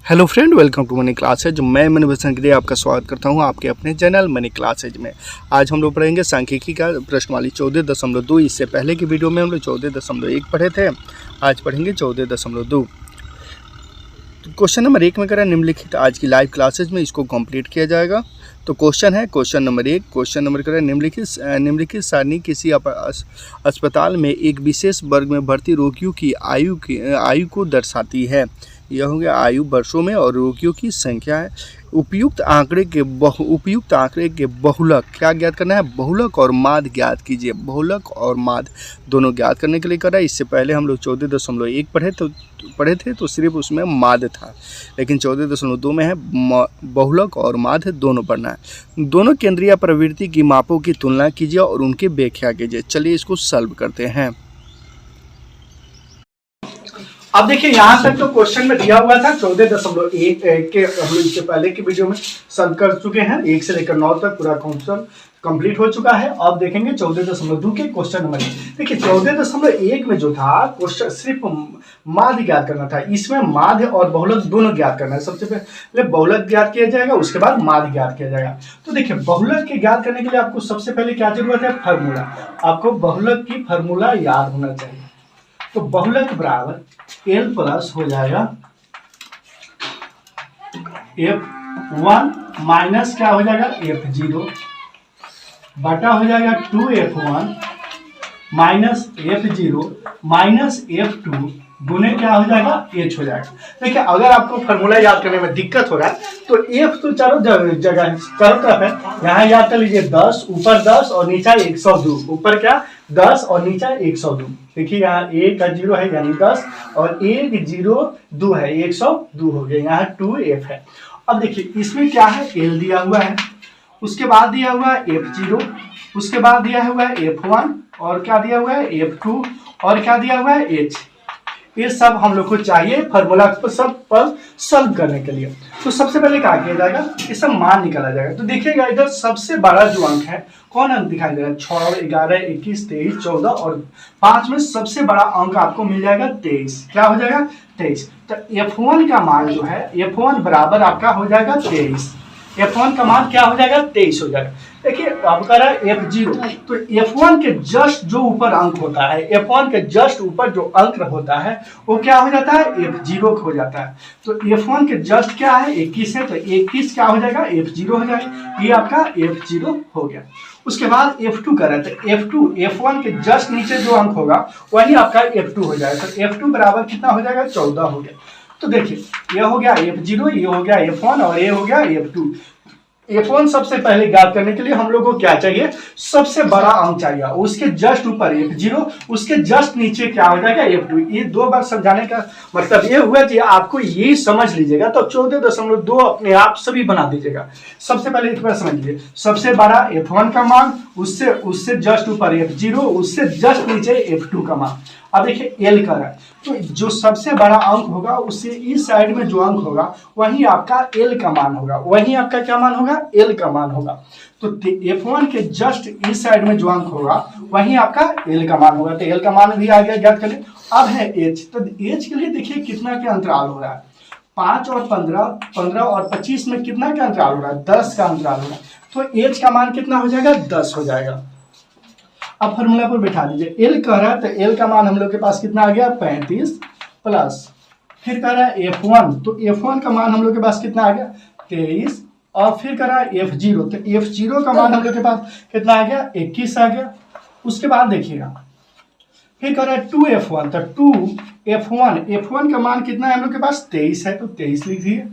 Hello friend, welcome to Mani classes. मैं मनी भूषण गिरी आपका स्वागत करता हूं आपके अपने चैनल मनी क्लासेज में। आज हम लोग पढ़ेंगे सांख्यिकी का प्रश्नवाली 14.2। इससे पहले की वीडियो में हम लोग 14.1 पढ़े थे। आज पढ़ेंगे 14.2। तो क्वेश्चन नंबर 1 में करें निम्नलिखित आज की लाइव क्लासेज में इसको कंप्लीट किया जाएगा। तो क्वेश्चन है क्वेश्चन नंबर 1। क्वेश्चन नंबर करें निम्नलिखित सारणी किसी अस्पताल में एक विशेष वर्ग में भर्ती रोगियों की आयु को दर्शाती है। यह हो गया आयु वर्षों में और रोगियों की संख्या है। उपयुक्त आंकड़े के बहुलक क्या ज्ञात करना है? बहुलक और माध्य ज्ञात कीजिए। बहुलक और माध्य दोनों ज्ञात करने के लिए करा। इससे पहले हम लोग 14.1 पढ़े थे तो सिर्फ उसमें माध्य था, लेकिन 14.2 में है बहुलक और माध्य दोनों पढ़ना है। दोनों केंद्रीय प्रवृत्ति की मापों की तुलना कीजिए और उनकी व्याख्या कीजिए। चलिए इसको सॉल्व करते हैं। अब देखिए यहाँ तक तो क्वेश्चन में दिया हुआ था 14.1 के हम लोग इससे पहले की वीडियो में सॉल्व कर चुके हैं। 1 से लेकर 9 तक पूरा क्वेश्चन कंप्लीट हो चुका है। अब देखेंगे 14.2 के क्वेश्चन नंबर। देखिए 14.1 में जो था क्वेश्चन सिर्फ माध्य ज्ञात करना था। इसमें माध्य और बहुलक दोनों ज्ञात करना है। सबसे पहले बहुलक ज्ञात किया जाएगा, उसके बाद माध्य ज्ञात किया जाएगा। तो देखिए बहुलक के ज्ञात करने के लिए आपको सबसे पहले क्या जरूरत है? फार्मूला। आपको बहुलक की फार्मूला याद होना चाहिए। तो बहुलक बराबर L प्लस हो जाएगा F1 माइनस क्या हो जाएगा? F0 बटा हो जाएगा 2F1 minus F0 minus F2 गुने क्या हो जाएगा? H हो जाएगा। देखिए अगर आपको फॉर्मूला याद करने में दिक्कत हो रहा है तो F तो चारों जगह चारों तरफ है। यहाँ याद कर लीजिए 10, ऊपर 10 और नीचा 102। ऊपर क्या 10 और नीचा 102। देखिए यहाँ A का 0 है यानी 10 और 1 0 2 है 102 हो गया। यहाँ 2F है। अब देखिए इसमें क्या है? L दिया हुआ है, उसके बाद दिया हुआ है F0, उसके बाद दिया हुआ है F1 और क्या दिया हुआ है? F2 और क्या दिया हुआ है? H। ये सब हम लोग को चाहिए फार्मूला सब पर सॉल्व करने के लिए। तो सबसे पहले क्या किया जाएगा? ये सब मान निकाला जाएगा। तो देखिएगा इधर सबसे बड़ा जो अंक है कौन अंक दिखाई दे रहा है? 6, 11, 21, 23, 14 और 5 में सबसे बड़ा अंक आपको मिल जाएगा 23। क्या हो जाएगा? 23। तो F1 का मान जो है F1 बराबर आपका हो जाएगा 23। F1 का मान क्या हो जाएगा? 23 हो जाएगा। देखिए अब कह रहा है F0, तो F1 के जस्ट जो ऊपर अंक होता है, F1 के जस्ट ऊपर जो अंक होता है वो क्या हो जाता है? F0 हो जाता है। तो F1 के जस्ट क्या है? 21 है, तो 21 क्या हो जाएगा? F0 हो जाएगा। ये आपका F0 हो गया। उसके बाद F2 कर रहे थे। F1 के जस्ट नीचे जो अंक होगा वही आपका F2 हो जाएगा। तो F2 बराबर कितना हो जाएगा? 14 हो गया। तो देखिए ये हो गया F0, ये हो गया F1 और ये हो गया F2। F1 सबसे पहले ज्ञात करने के लिए हम लोग को क्या चाहिए? सबसे बड़ा अंक चाहिए। उसके जस्ट ऊपर F0, उसके जस्ट नीचे क्या हो जाएगा? F2। ये दो बार समझाने का मतलब ये हुआ कि आपको ये समझ लीजिएगा। तो 14.2 अपने आप सभी बना दीजिएगा। सबसे पहले एक बार समझ लीजिए, सबसे बड़ा F1 का मान, उससे जस्ट ऊपर F0, उससे जस्ट नीचे F2 का मान। अब देखिए L का है, तो जो सबसे बड़ा अंक होगा उससे इस साइड में जो अंक होगा वही आपका L का मान होगा। वही आपका क्या मान होगा? L का मान होगा। तो F1 के जस्ट इस साइड में जो अंक होगा वही आपका L का मान होगा। तो L का मान भी आ गया, ज्ञात कर ले। अब है H। तो H के लिए देखिए कितना के अंतराल हो रहा है? 5 और 15, 15 और 25 में कितना का अंतराल हो रहा है? 10 का अंतराल हो रहा है। तो H का मान कितना हो जाएगा? 10 हो जाएगा। अब फॉर्मूला पर बैठा दीजिए। L कह रहा है तो L का मान हम लोग के पास कितना आ गया? 35 प्लस फिर कह रहा है F1, तो F1 का मान हम लोग के पास कितना आ गया? 23 और फिर कह रहा है F0, तो F0 का मान हम लोग के पास कितना आ गया? 21 आ गया। उसके बाद देखिएगा फिर कह रहा है 2F1, तो 2F1 का मान कितना है हम लोग के पास? 23 है, तो 23 लिख दिए।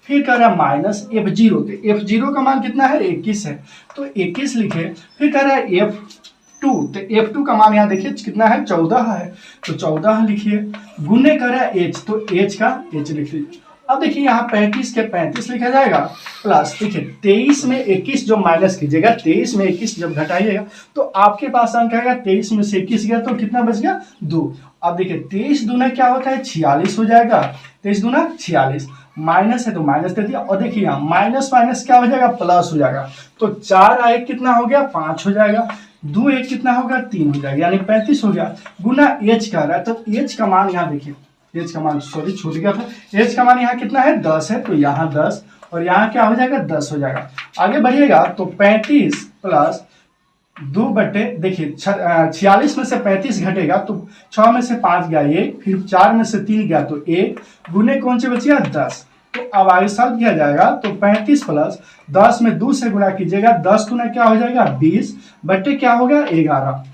फिर कह रहा है माइनस F0, तो F0 का मान कितना है? 21 है, तो 21 लिखे। फिर कह रहा है F2, तो F2 का मान यहाँ देखिए कितना है? 14 है, तो 14 लिखिए। गुने कर रहा है H, तो H का H लिख लीजिए। अब देखिए यहाँ 35 के 35 लिखा जाएगा प्लस देखिए 23 में 21 जो माइनस कीजिएगा, 23 में 21 जब घटाइएगा तो आपके पास अंक आएगा 23 में से 21 गया तो कितना बच गया? 2। अब देखिए 23 दूना क्या होता है? 46 हो जाएगा। 23 दूना 46, माइनस है तो माइनस कर दिया। और देखिए यहाँ माइनस माइनस क्या हो जाएगा? प्लस हो जाएगा। तो 4 आए कितना हो गया? 5 हो जाएगा। 2 1 कितना होगा? 3 हो जाएगा, यानी 35 हो गया। गुना H का रहा है, तो H का मान यहाँ देखिए एच का मान सॉरी छूट गया था, एच का मान यहाँ कितना है 10 है, तो यहाँ 10 और यहाँ क्या हो जाएगा 10 हो जाएगा। आगे बढ़िएगा तो 35 प्लस 2 बटे देखिए 46 में से 35 घटेगा तो 6 में से 5 गया 1, फिर 4 में से 3 गया तो 1, गुने कौन से बचिया 10। तो अब आगे सॉल्व किया जाएगा तो 35 प्लस 10 में 2 से गुणा कीजिएगा, 10 गुना क्या हो जाएगा 20 बट्टे क्या होगा 11,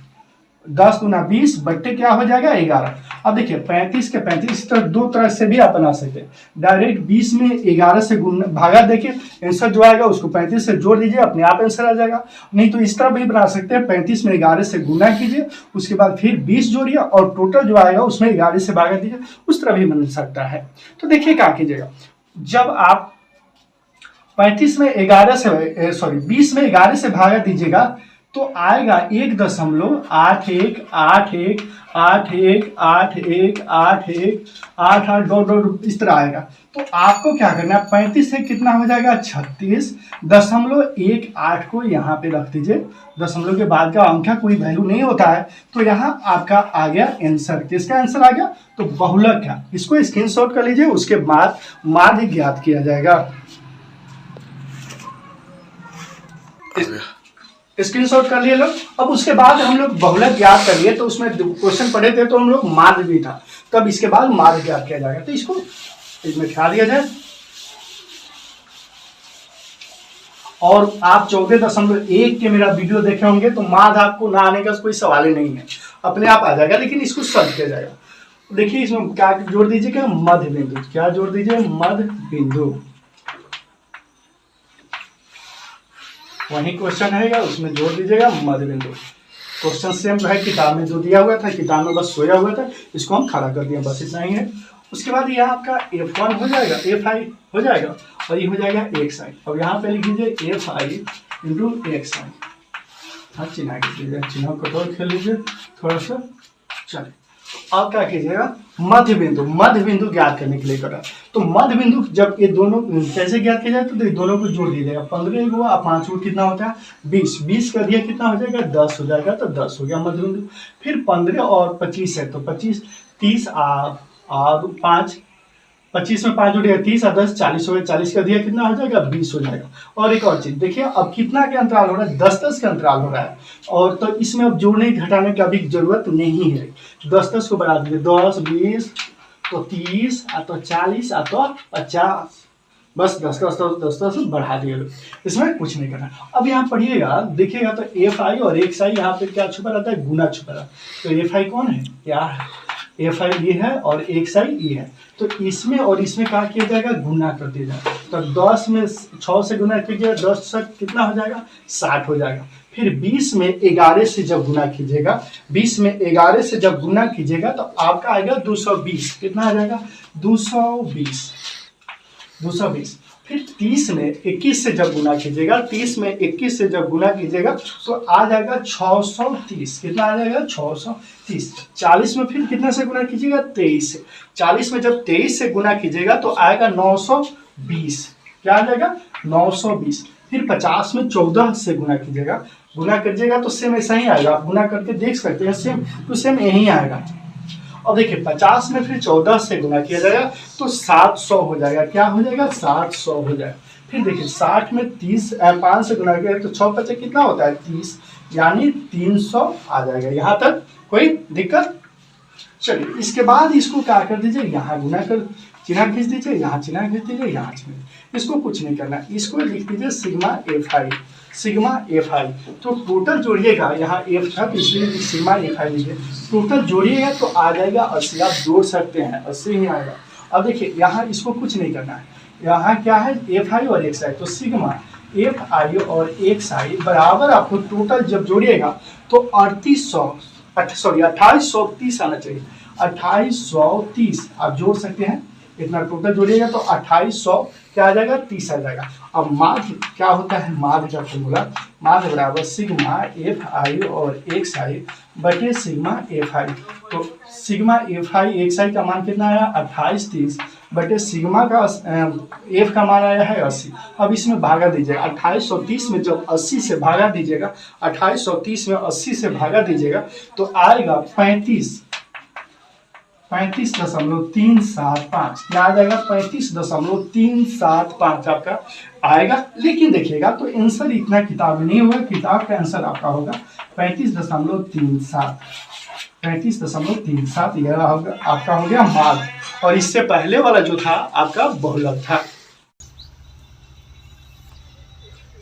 10 गुना 20 बट्टे क्या हो जाएगा 11। अब देखिए 35 के 35 तो दो तरह से भी आप बना सकते हैं, डायरेक्ट 20 में 11 से गुण भागा देखिए आंसर जो आएगा उसको 35 से जोड़ दीजिए, अपने आप आंसर आ जाएगा। नहीं तो इस तरह भी बना सकते हैं, 35 में 11 से गुना कीजिए, उसके बाद फिर 20 जोड़िए और टोटल जो आएगा उसमें 11 से भागा दीजिए, उस तरह भी बन सकता है। तो देखिए क्या कीजिएगा, जब आप 35 में 11 से सॉरी 20 में 11 से भागा दीजिएगा तो आएगा 1.8181818181 इस तरह आएगा। तो आपको क्या करना है 35 से कितना हो जाएगा 36.18 को यहाँ पे रख दीजिए, दशमलव के बाद का अंक का कोई वैल्यू नहीं होता है, तो यहाँ आपका आ गया आंसर। किसका आंसर आ गया तो बहुलक का। इसको स्क्रीनशॉट कर लीजिए, उसके बाद माध्य ज्ञात किया जाएगा। स्क्रीनशॉट कर लिए लोग। अब उसके बाद हम लोग बहुलक ज्ञात कर लिए, तो उसमें क्वेश्चन पढ़े थे तो हम लोग माध्य भी था, तब इसके बाद माध्य ज्ञात किया जाएगा। तो इसको इसमें ख्याल दिया जाए। और आप 14.1 के मेरा वीडियो देखे होंगे तो माध्य आपको ना आने का कोई सवाल ही नहीं है, अपने आप आ जाएगा, लेकिन इसको सॉल्व किया जाएगा। देखिए इसमें क्या जोड़ दीजिएगा मध्य बिंदु, क्या जोड़ दीजिए मध्य बिंदु, वही क्वेश्चन है उसमें जोड़ दीजिएगा मध्य बिंदु। क्वेश्चन सेम है किताब में जो दिया हुआ था, किताब में बस सोया हुआ था, इसको हम खड़ा कर दिया, बस इतना ही है। उसके बाद ये आपका F1 हो जाएगा, Fi हो जाएगा और ये हो जाएगा xi। अब यहाँ पे लिख लीजिए Fi इंटू xi। हाँ चिन्ह कीजिएगा, चिन्ह को तो खेल लीजिए थोड़ा सा। चलिए अब क्या कीजिएगा मध्य बिंदु ज्ञात करने के लिए करा। तो मध्य बिंदु जब ये दोनों कैसे ज्ञात किया जाए, तो दोनों को जोड़ दीजिएगा, 15 को 5 को कितना होता है 20, 20 का दिया कितना हो जाएगा 10 हो जाएगा, तो 10 हो गया मध्य बिंदु। फिर 15 और 25 है तो 25 30 और 5, 25 में 5 जुड़ेगा 30 और 10 40 हो गया, 40 का दिया कितना हो जाएगा 20 हो जाएगा। और एक और चीज देखिए, अब कितना के अंतराल हो रहा है 10-10 का अंतराल हो रहा है, और तो इसमें अब जोड़ने घटाने का भी जरूरत नहीं है। 10-10 को बढ़ा दीजिए, 10 20 तो 30 तो 40 तो 50, बस 10 बढ़ा दिए, इसमें कुछ नहीं करना। अब यहाँ पढ़िएगा देखिएगा तो Fi और xi यहाँ पे क्या छुपा रहता है गुना छुपा रहता है। तो Fi कौन है क्या है, Fi ये है और xi ये है, तो इसमें और इसमें क्या किया जाएगा गुना कर दिया जाएगा। तो 10 में 6 से गुना कीजिएगा, 10 से कितना हो जाएगा 60 हो जाएगा। फिर 20 में 11 से जब गुना कीजिएगा, 20 में 11 से जब गुना कीजिएगा तो आपका आएगा 220, कितना आ जाएगा 220। फिर 30 में 21 से जब गुना कीजिएगा, 30 में 21 से जब गुना कीजिएगा तो आ जाएगा 630, कितना आ जाएगा 630। 40 में फिर कितना से गुना कीजिएगा 23 से, 40 में जब 23 से गुना कीजिएगा तो आएगा 920, क्या आ जाएगा 920। फिर 50 में 14 से गुना कीजिएगा, गुना करिएगा तो सेम ऐसा ही आएगा, आप गुना करके देख सकते हैं, सेम तो सेम यही आएगा। और देखिए 50 में फिर 14 से गुना किया जाएगा तो 700 हो जाएगा, क्या हो जाएगा 700 हो जाएगा। फिर देखिए 60 में 5 से गुना किया तो 6 5 कितना होता है 30, यानी 300 आ जाएगा। यहाँ तक कोई दिक्कत। चलिए इसके बाद इसको क्या कर दीजिए, यहाँ गुना कर चिन्ह खींच दीजिए, यहाँ चिन्ह खींच दीजिए, यहाँ चिन्ह, इसको कुछ नहीं करना, इसको लिख दीजिए सिग्मा Fi। तो टोटल जोड़िएगा, यहाँ F था तो इसलिए सिग्मा Fi लीजिए, टोटल जोड़िएगा तो आ जाएगा 80, आप जोड़ सकते हैं 80 ही आएगा। अब देखिए यहाँ इसको कुछ नहीं करना है, यहाँ क्या है Fi और xi, तो सिग्मा Fi और xi बराबर आपको टोटल जब जोड़िएगा तो 2830 आना चाहिए, 2830 आप जोड़ सकते हैं, इतना टोटल जोड़िएगा तो 2800 क्या आ जाएगा 30 आ जाएगा। अब माध्य क्या होता है, माध्य का फॉर्मूला माध्य बराबर सिग्मा Fi और xi बटे सिग्मा Fi। तो सिग्मा Fi xi का मान कितना आया 2830 बटे सिग्मा का F का मान आया है 80। अब इसमें भागा दीजिएगा, 2830 में जब 80 से भागा दीजिएगा, 2830 में 80 से भागा दीजिएगा तो आएगा 35 35.375 क्या आ जाएगा? 35.375 आपका आएगा। लेकिन देखिएगा तो आंसर इतना किताब में नहीं होगा, किताब का आंसर आपका होगा 35.37। 35.37 यह आपका हो गया माद, और इससे पहले वाला जो था आपका बहुलक था।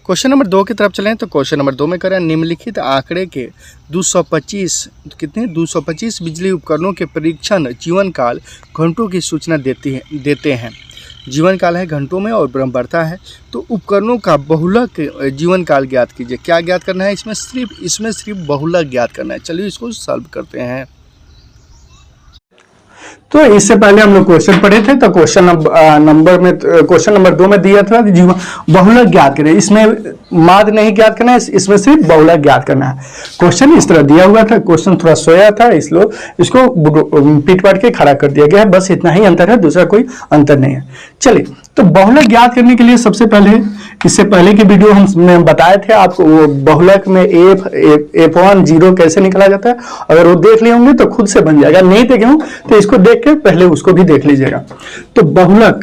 क्वेश्चन नंबर 2 की तरफ चलें तो क्वेश्चन नंबर 2 में करें निम्नलिखित आंकड़े के 225 बिजली उपकरणों के परीक्षण जीवन काल घंटों की सूचना देते हैं। जीवन काल है घंटों में और बढ़ता है, तो उपकरणों का बहुलक जीवन काल ज्ञात कीजिए। क्या ज्ञात करना है? इसमें सिर्फ बहुलक ज्ञात करना है। चलिए इसको सॉल्व करते हैं। तो इससे पहले हम लोग क्वेश्चन पढ़े थे, तो क्वेश्चन नंबर 2 में दिया था जीवन बहुलक ज्ञात करें। इसमें माद नहीं ज्ञात करना है, इसमें सिर्फ बहुलक ज्ञात करना है। क्वेश्चन इस तरह दिया हुआ था, क्वेश्चन थोड़ा सोया था, इसलिए इसको पीट पाट के खड़ा कर दिया गया है। बस इतना ही अंतर है, दूसरा कोई अंतर नहीं है। चलिए, तो बहुलक ज्ञात करने के लिए सबसे पहले, इससे पहले की वीडियो हमने बताए थे आपको वो बहुलक में F1 0 कैसे निकाला जाता है। अगर वो देख लिए होंगे तो खुद से बन जाएगा, नहीं देखे हों तो इसको देख के पहले उसको भी देख लीजिएगा। तो बहुलक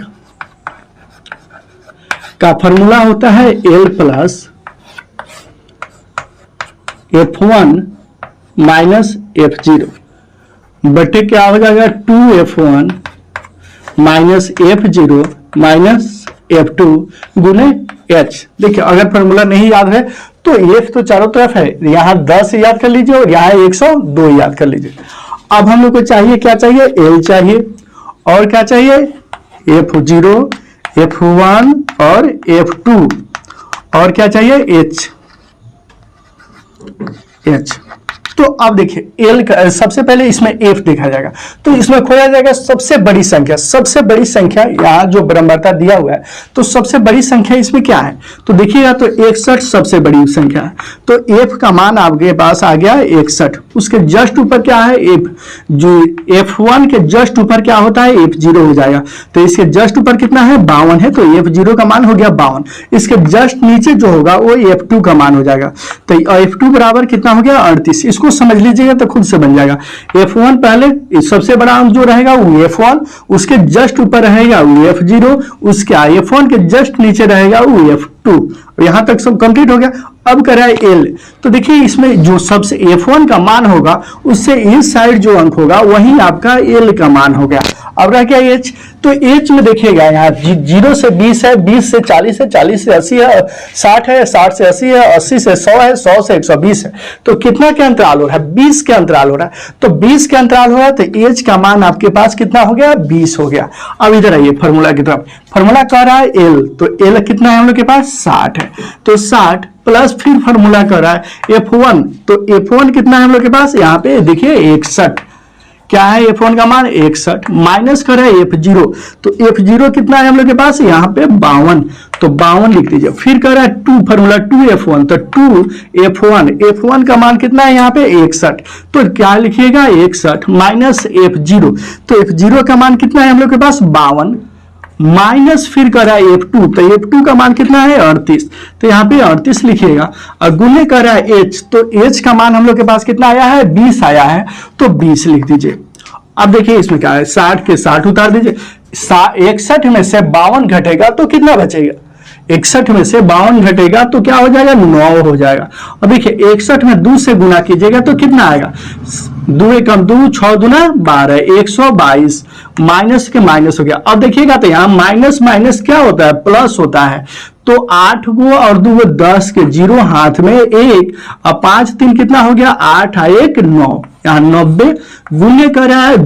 का फॉर्मूला होता है L plus F1 minus F0 बटे क्या हो जाएगा 2F1 minus F0 minus F2 गुने H। देखिए, अगर फॉर्मूला नहीं याद है तो F तो चारों तरफ है, यहां 10 याद कर लीजिए और यहां 102 याद कर लीजिए। अब हम लोग को चाहिए, क्या चाहिए? L चाहिए, और क्या चाहिए? F0, F1 और F2, और क्या चाहिए? H। तो अब देखिए L का सबसे पहले इसमें F देखा जाएगा, तो इसमें खोजा जाएगा सबसे बड़ी संख्या। सबसे बड़ी संख्या यहाँ जो बराबरता दिया हुआ है, तो सबसे बड़ी संख्या इसमें क्या है? तो देखिएगा तो 61 सबसे बड़ी संख्या है। तो F का मान आपके पास आ गया 61। उसके जस्ट ऊपर क्या है? F, जो F1 के जस्ट ऊपर क्या होता है? F0 हो जाएगा। तो इसके जस्ट ऊपर कितना है? 52 है, तो F0 का मान हो गया 52। इसके जस्ट नीचे जो होगा वो F2 का मान हो जाएगा। तो F2 बराबर कितना हो गया? 38। इसको समझ लीजिएगा तो खुद से बन जाएगा। F1 पहले सबसे बड़ा अंक जो रहेगा वो F1, उसके जस्ट ऊपर रहेगा वो F0, उसके F1 के जस्ट नीचे रहेगा वो F2। यहां तक सब कंप्लीट हो गया। अब कर रहा है L, तो देखिए इसमें जो सबसे F1 का मान होगा उससे इस साइड जो अंक होगा वही आपका L का मान हो गया। अब रह गया H, तो H में देखिएगा यहाँ 0 से 20 है, 20 से 40 है, 40 से 80 है, 60 है, 60 से 80 है, 80 से 100 है, 100 से 120 है। तो कितना के अंतराल हो रहा है? 20 के अंतराल हो रहा है। तो 20 के अंतराल हो रहा है तो H का मान आपके पास कितना हो गया? 20 हो गया। अब इधर आइए फॉर्मूला की तरफ। फॉर्मूला कह रहा है L, तो L कितना है हम लोग के पास? 60 है। तो 60 प्लस फिर फॉर्मूला कर रहा है F1, तो F1 कितना है हम लोग के पास? यहाँ पे देखिए 61। क्या है F1 का मान? 61 माइनस कर रहा है F0, तो F0 कितना है हम लोग के पास? यहाँ पे 52, तो 52 लिख दीजिए। फिर कर रहा है 2, फॉर्मूला 2F1, तो 2F1, F1 का मान कितना है यहाँ पे? 61, तो क्या लिखिएगा? 61 माइनस F0, तो F0 का मान कितना है हम लोग के पास? 52 माइनस फिर कर रहा है F2, तो F2 का मान कितना है? 38, तो यहाँ पे 38 लिखिएगा। और गुने कर रहा है H, तो H का मान हम लोग के पास कितना आया है? 20 आया है, तो 20 लिख दीजिए। अब देखिए इसमें क्या है? 60 के 60 उतार दीजिए। 61 में से 52 घटेगा तो कितना बचेगा? 61 में से 52 घटेगा तो क्या हो जाएगा? 9 हो जाएगा। अब देखिए 61 में 2 से गुना कीजिएगा तो कितना आएगा? 2 एकम 2, 6 दूना 12, 122 माइनस के माइनस हो गया। अब देखिएगा तो यहाँ माइनस माइनस क्या होता है? प्लस होता है। तो 8 गो और 2 गो 10 के 0 हाथ में 1, अब 5 3 कितना हो गया? 8 1 9, यहाँ 90 गुने कर रहा है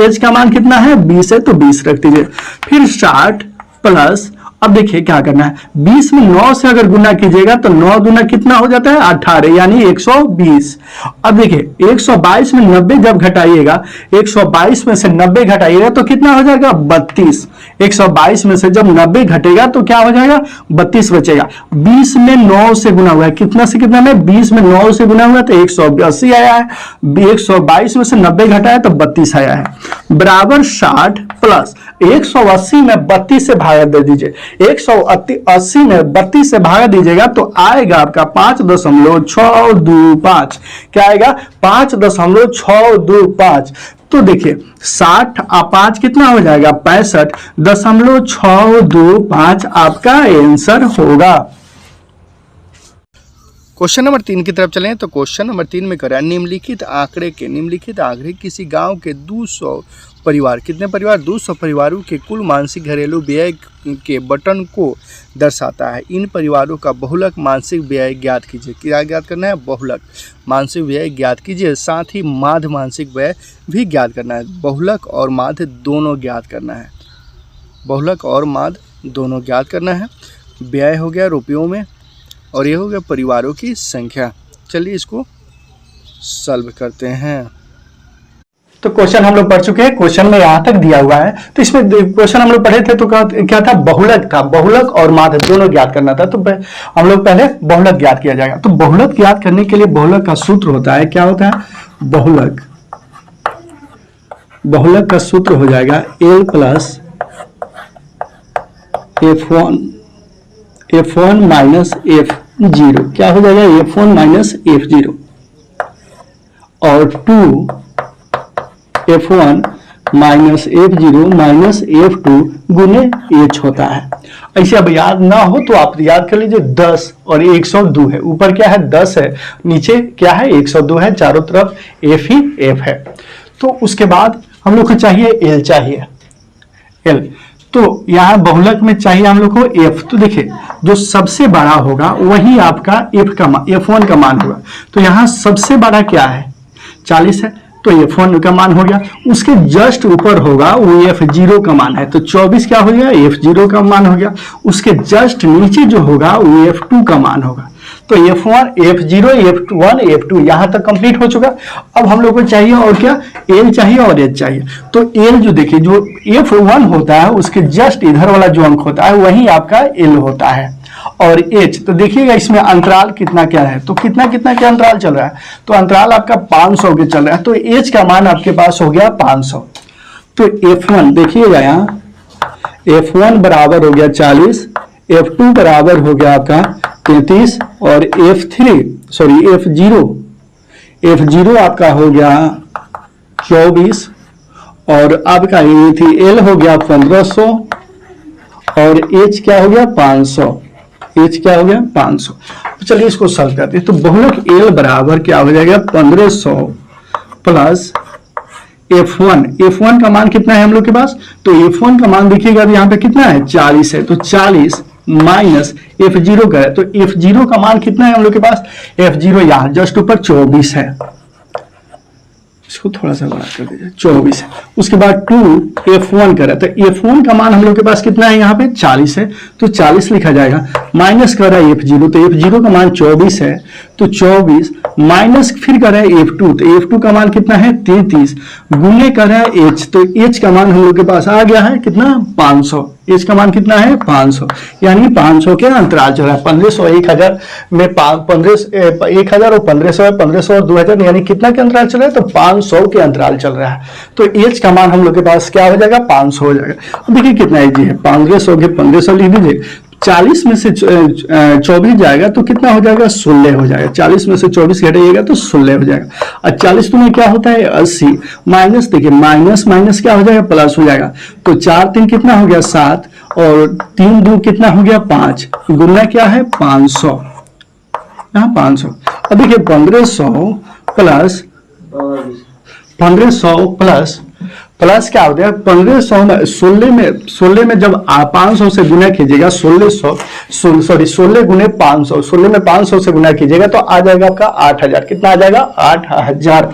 H का मान कितना है? 20 है, तो 20 रख दीजिए। फिर 60 प्लस, अब देखिए क्या करना है? 20 में 9 से अगर गुना कीजिएगा तो 9 दूना कितना हो जाता है? 18, यानी 120। अब देखिए 122 में 90 जब घटाइएगा, 122 में से 90 घटाइएगा तो कितना हो जाएगा? 32। 122 में से जब 90 घटेगा तो क्या हो जाएगा? 32 बचेगा। 20 में 9 से गुना हुआ है, कितना से कितना में? 20 में 9 से गुना हुआ तो 180 आया है। 122 में से 90 घटाया तो 32 आया है, बराबर 60 प्लस 180 में 32 से भागा दे दीजिए। 180 में 32 से भागा दीजिएगा तो आएगा आपका 5.625। क्या आएगा? 5.625। तो देखिए 60 और 5 कितना हो जाएगा 65.625 आपका आंसर होगा। क्वेश्चन नंबर 3 की तरफ चलें तो क्वेश्चन नंबर 3 में करें निम्नलिखित आंकड़े किसी गांव के 200 परिवार, कितने परिवार 200 परिवारों के कुल मासिक घरेलू व्यय के बटन को दर्शाता है। इन परिवारों का बहुलक मासिक व्यय ज्ञात कीजिए। क्या ज्ञात करना है? बहुलक मासिक व्यय ज्ञात कीजिए, साथ ही माध्य मासिक व्यय भी ज्ञात करना है। बहुलक और माध्य दोनों ज्ञात करना है, बहुलक और माध्य दोनों ज्ञात करना है। व्यय हो गया रुपयों में और ये हो गया परिवारों की संख्या। चलिए इसको सॉल्व करते हैं। तो क्वेश्चन हम लोग पढ़ चुके हैं, क्वेश्चन में यहाँ तक दिया हुआ है। तो इसमें क्वेश्चन हम लोग पढ़े थे तो क्या था? बहुलक था, बहुलक और माध्य दोनों ज्ञात करना था। तो हम लोग पहले बहुलक ज्ञात किया जाएगा। तो बहुलक ज्ञात करने के लिए बहुलक का सूत्र होता है, क्या होता है? बहुलक का सूत्र हो जाएगा L plus F1 minus F0। क्या हो जाएगा? F1 माइनस F0 और 2 F1 minus F0 minus F2 गुने H होता है। ऐसे अब याद ना हो तो आप याद कर लीजिए 10 और 102 है, ऊपर क्या है 10 है, नीचे क्या है 102 है, चारों तरफ F ही F है। तो उसके बाद हम लोग को चाहिए L, चाहिए L। तो यहाँ बहुलक में चाहिए हम लोग को F। तो देखिए जो सबसे बड़ा होगा वही आपका F1 का मान होगा। तो यहाँ सबसे बड़ा क्या है? 40 है, तो F1 का मान हो गया। उसके जस्ट ऊपर होगा वो F0 का मान है, तो 24 क्या हो गया? F0 का मान हो गया। उसके जस्ट नीचे जो होगा वो F2 का मान होगा। तो F1, F0, F1, F2 यहां तक कंप्लीट हो चुका। अब हम लोग को चाहिए और क्या? L चाहिए और H चाहिए। तो L जो देखिए जो F1 होता है उसके जस्ट इधर वाला जो अंक होता है वही आपका L होता है। और H तो देखिएगा इसमें अंतराल कितना क्या है, तो कितना कितना क्या अंतराल चल रहा है? तो अंतराल आपका 500 के चल रहा है। तो H का मान आपके पास हो गया 500। तो F1 देखिएगा यहाँ F1 बराबर हो गया 40, F2 बराबर हो गया आपका 33 और F0 आपका हो गया 24 और आपका ये थी L हो गया 1500 और H क्या हो गया 500। H क्या हो गया 500। तो चलिए इसको सॉल्व करते हैं। तो बहुलक L बराबर क्या हो जाएगा 1500 प्लस F1 का मान कितना है हम लोग के पास? तो F1 का मान देखिएगा यहाँ पे कितना है 40 है, तो 40 माइनस F0 का है। तो F0 का मान कितना है हम लोग के पास? F0 यहाँ जस्ट ऊपर 24 है, इसको थोड़ा सा बड़ा कर दीजिए, 24 है। उसके बाद 2 F1 कर रहा है, तो F1 का मान हम लोग के पास कितना है यहाँ पे 40 है, तो 40 लिखा जाएगा। माइनस कर रहा है F0, तो F0 का मान 24 है, तो 24 माइनस फिर कर रहा है F2, तो F2 का मान कितना है 33 गुने कर रहा है H, तो H का मान हम लोग के पास आ गया है कितना 500। H का मान कितना है 500, यानी 500 के अंतराल चल रहा है। 1500 1000 में 1000 और 1500 है, 1500 और 2000 यानी कितना के अंतराल चल रहा है? तो 500 के अंतराल चल रहा है। तो H का मान हम लोग के पास क्या हो जाएगा 500 हो जाएगा। अब देखिए कितना इजी है, 1500 के 1500 लिख दीजिए, 40 में से 24 जाएगा तो कितना हो जाएगा 16 हो जाएगा। 40 में से 24 घटाइएगा तो 16 हो जाएगा। और 40 में क्या होता है 80, माइनस देखिए माइनस माइनस क्या हो जाएगा प्लस हो जाएगा। तो 4 3 कितना हो गया 7 और 3 2 कितना हो गया 5, गुना क्या है 500, यहाँ 500। अब देखिए 1500 प्लस क्या हो गया 1500 में 16 में जब 500 से गुना कीजिएगा 16 गुने 500, 16 में 500 से गुना कीजिएगा तो आ जाएगा आपका 8000। कितना आ जाएगा 8000।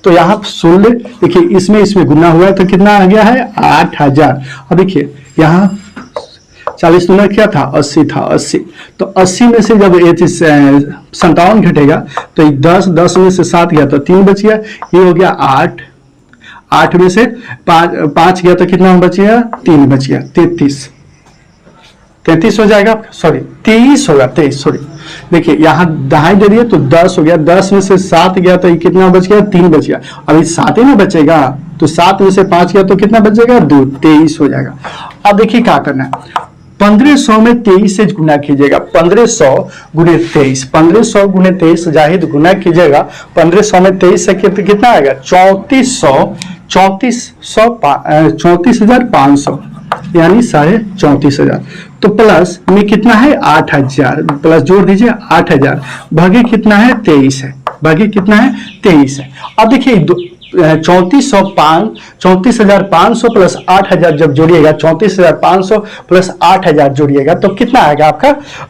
तो यहाँ 16 देखिए इसमें गुना हुआ है तो कितना आ गया है 8000। अब देखिए यहाँ 40 गुना क्या था 80 था, 80 तो 80 में से जब 57 घटेगा तो 10 में से 7 गया तो 3 बच गया, ये हो गया 8 में से 5 गया तो कितना बच गया 3 बच गया 33 हो जाएगा, सॉरी 23 होगा 23, सॉरी देखिए यहाँ दहाई दे दिए तो 10 हो गया, 10 में से 7 गया तो कितना बच गया 3 बच गया। अभी 7 ही ना बचेगा तो 7 में से 5 गया तो कितना बचेगा 2, 23 हो जाएगा। अब देखिए क्या करना है, 1500 में 23 से गुना कीजिएगा, 1500 गुने 23, 1500 गुने 23 जाहिद गुना कीजिएगा 1500 में 23 से कितना आएगा 34,500 यानी 34,500। तो प्लस में कितना है 8,000, प्लस जोड़ दीजिए 8,000 भागे कितना है 23 है, भागे कितना है 23 है। अब देखिए 34,500 प्लस 8,000 जब जोड़िएगा 34,500 प्लस 8,000 जोड़िएगा तो कितना आएगा आपका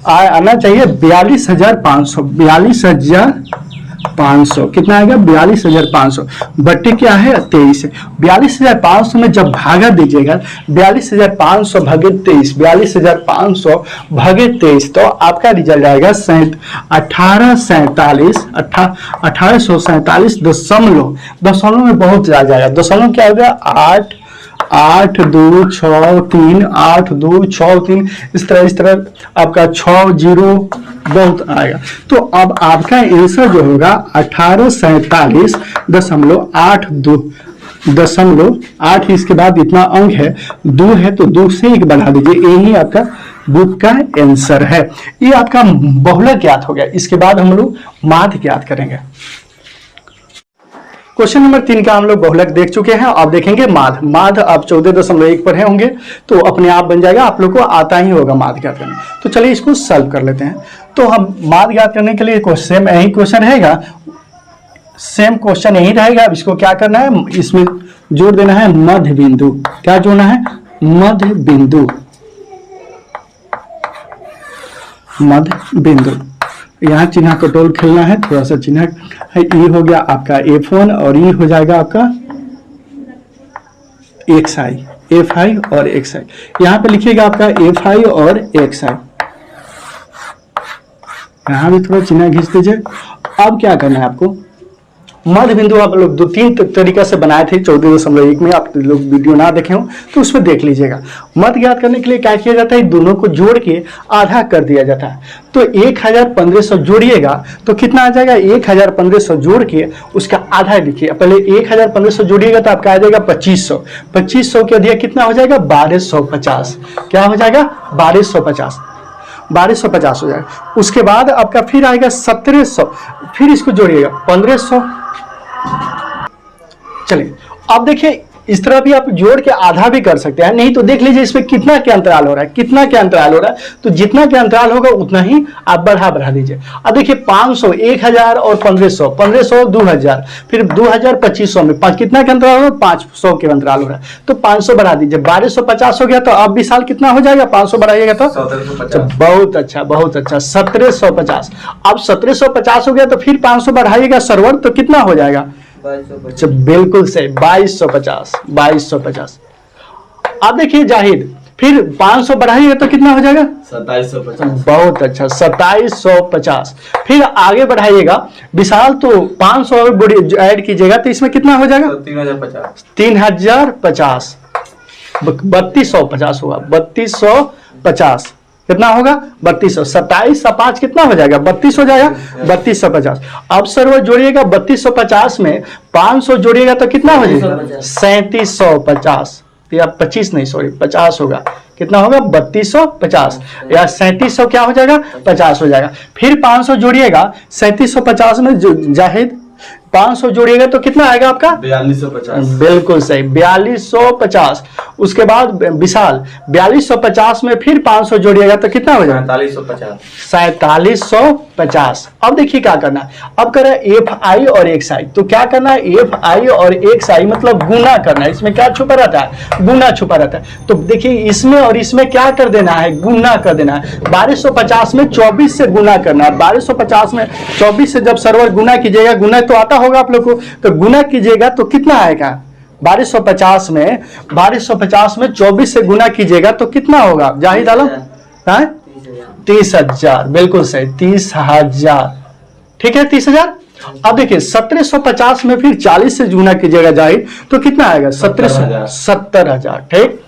आना चाहिए 42,500 कितना आएगा 42,500 बट्टे क्या है 23 है। 42,500 में जब भागा दीजिएगा 42,500 भागे 23, 42,500 भागे 23 तो आपका रिजल्ट आएगा 1847 दशमलव में बहुत ज्यादा जाएगा। दशमलव क्या होगा 8,2,6,3 इस तरह आपका 6 जीरो बहुत आएगा। तो अब आपका आंसर जो होगा 1847.82 इसके बाद इतना अंक है 2 है तो 2 से 1 बढ़ा दीजिए, यही आपका बुक का आंसर है। ये आपका बहुलक ज्ञात हो गया। इसके बाद हम लोग माध्य ज्ञात करेंगे। क्वेश्चन नंबर 3 का हम लोग बहुलक देख चुके हैं। अब देखेंगे माध्य। माध्य आप 14.1 पर होंगे तो अपने आप बन जाएगा, आप लोग को आता ही होगा माध्य ज्ञात करने। तो चलिए इसको सॉल्व कर लेते हैं। तो हम माध्य ज्ञात करने के लिए सेम यही क्वेश्चन रहेगा, सेम क्वेश्चन यही रहेगा। अब इसको क्या करना है, इसमें जोड़ देना है मध्य बिंदु। क्या जोड़ना है मध्य बिंदु, मध्य बिंदु। यहाँ चिन्ह कटोल खेलना है, थोड़ा सा चिन्ह है। ई हो गया आपका F1 और ई हो जाएगा आपका XI, FI और XI। यहाँ पे लिखिएगा आपका FI और XI। यहाँ भी थोड़ा चिन्ह खींच दीजिए। अब क्या करना है आपको, मध्य बिंदु आप लोग 2-3 तरीका से बनाए थे 14.1 में, आप लोग वीडियो ना देखे हो तो उसमें देख लीजिएगा। मध्य ज्ञात करने के लिए क्या किया जाता है, दोनों को जोड़ के आधा कर दिया जाता है। तो 1,1500 जोड़िएगा तो कितना आ जाएगा, 1,1500 जोड़ के उसका आधा लिखिए। पहले 1,1500 जोड़िएगा तो आपका आ जाएगा 2500, 2500 के अधिक कितना हो जाएगा 1250। क्या हो जाएगा 1250 हो जाएगा। उसके बाद आपका फिर आएगा 1700, फिर इसको जोड़िएगा 1500। चलिए अब देखिए इस तरह भी आप जोड़ के आधा भी कर सकते हैं, नहीं तो देख लीजिए इसमें कितना क्या अंतराल हो रहा है, कितना क्या अंतराल हो रहा है। तो जितना क्या अंतराल होगा उतना ही आप बढ़ा दीजिए। अब देखिए 500, 1,000 और 1500, 1500 2000, फिर 2000 2500 में कितना का अंतराल हो रहा है 500 के अंतराल हो रहा है। तो 500 बढ़ा दीजिए, 1250 हो गया। तो अब विशाल कितना हो जाएगा 500 बढ़ाइएगा तो 1750। बहुत अच्छा 1750। अब 1750 हो गया तो फिर 500 बढ़ाइएगा सरवर तो कितना हो जाएगा, बिल्कुल सही 2250। अब देखिए जाहिद फिर 500 बढ़ाइएगा तो कितना हो जाएगा 2750। बहुत अच्छा 2750। फिर आगे बढ़ाइएगा विशाल तो 500 और ऐड कीजिएगा तो इसमें कितना हो जाएगा 3050। 3250 होगा, 3250 कितना होगा 3200। 27 और 5 कितना हो जाएगा 32 हो जाएगा, 3250। अब सर्वर जोड़िएगा 3250 में 500 जोड़िएगा तो कितना हो जाएगा 3750 या 25 नहीं सॉरी 50 होगा। कितना होगा 3250 या 3700 क्या हो जाएगा 50 हो जाएगा। फिर 500 जोड़िएगा 3750 में जाहिद 500 जोड़िएगा तो कितना आएगा आपका 4250। बिल्कुल सही 4250। उसके बाद विशाल 4250 में फिर 500 जोड़िएगा तो कितना हो जाएगा 4750। अब देखिए क्या करना है, अब कर FI और XI। तो क्या करना है FI और XI मतलब गुना करना है। इसमें क्या छुपा रहता है, गुना छुपा रहता है। तो देखिए इसमें और इसमें क्या कर देना है, गुना कर देना है। 1250 में 24 से गुना करना है। 1250 में 24 से जब सर्वर गुना कीजिएगा, गुना तो आता होगा आप लोग को, तो गुना कीजिएगा तो कितना आएगा 1250 में 24 से गुना कीजिएगा तो कितना होगा जाहिद आलम 30,000। बिल्कुल सही 30,000। ठीक है 30,000। अब देखिए 1750 में फिर 40 से गुना कीजिएगा जाहिद तो कितना आएगा 70,000। ठीक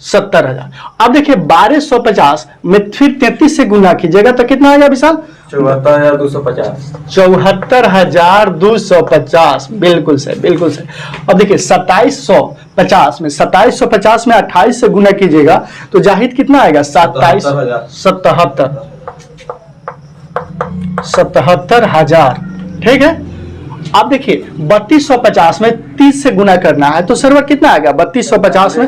70,000। अब देखिए 1250 में फिर 33 से गुना कीजिएगा तो कितना आएगा विशाल 74,250। 74,250, बिल्कुल सही, बिल्कुल सही। अब देखिए 2750 में 2750 में 28 से गुना कीजिएगा तो जाहिद कितना आएगा? 77,000। ठीक है। अब देखिए 3250 में 30 से गुना करना है तो सर्वर कितना आएगा? 3250 में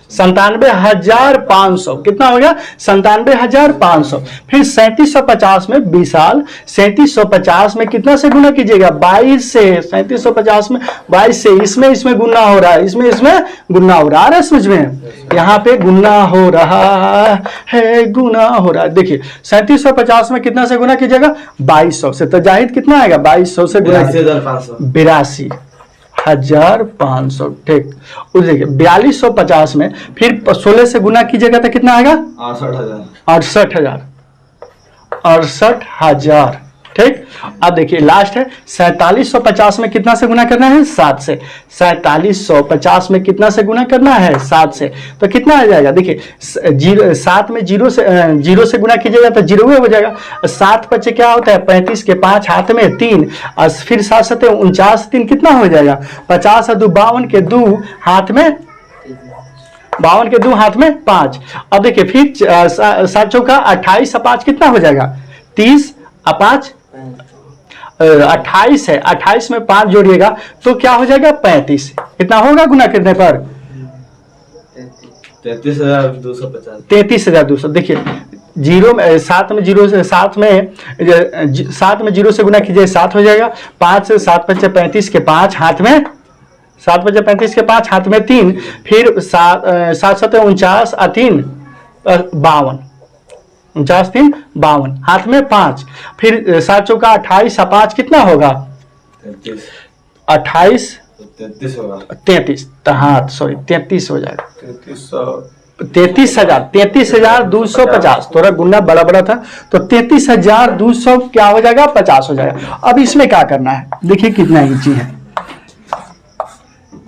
97,500 कितना हो गया? 97,500। फिर 3750 में विशाल 3750 में कितना से गुना कीजिएगा? 22 से। 3750 में 22 से इसमें गुना हो रहा है, इसमें गुना हो रहा है, समझ में? यहाँ पे गुना हो रहा है, गुना हो रहा है। देखिए 3750 में कितना से गुना कीजिएगा? 2200 से। तो जाहिद कितना आएगा? 2200 से गुना 82,500। ठीक। उस देखिए 4250 में फिर 16 से गुना कीजिएगा तो कितना आएगा? 68,000। ठीक। अब देखिए लास्ट है 4750 में कितना से गुना करना है? 7 से। 4750 में कितना से गुना करना है? 7 से। तो कितना आ जाएगा? देखिए 7 में जीरो से गुना कीजिएगा तो 0 हो जाएगा। 7 बच्चे क्या होता है? 35 के 5 हाथ में 3 और फिर 7 7 49 3 कितना हो जाएगा? 50 और 2 52 के 2 हाथ में 52 के 2 हाथ में 5। अब देखिए फिर 7 चौका 28 और 5 कितना हो जाएगा? 30 और 5 28 है। 28 में 5 जोड़िएगा तो क्या हो जाएगा? 35। कितना होगा गुना करने पर? 33,250। 33,200। देखिए 7 में 0 से गुना कीजिए 7 हो जाएगा। 5 से 7 बचे 35 के 5 हाथ में 7 बचे 35 के 5 हाथ में 3 फिर 7 7 49 और 3 52 49 3 52 हाथ में 5 फिर 7 चौका 28 और 5 कितना होगा? 28 33 हाँ सॉरी 33 हो जाएगा। 33,250। थोड़ा गुना बड़ा बड़ा था तो 33,200 क्या हो जाएगा? 50 हो जाएगा। अब इसमें क्या करना है? देखिए कितना इजी है।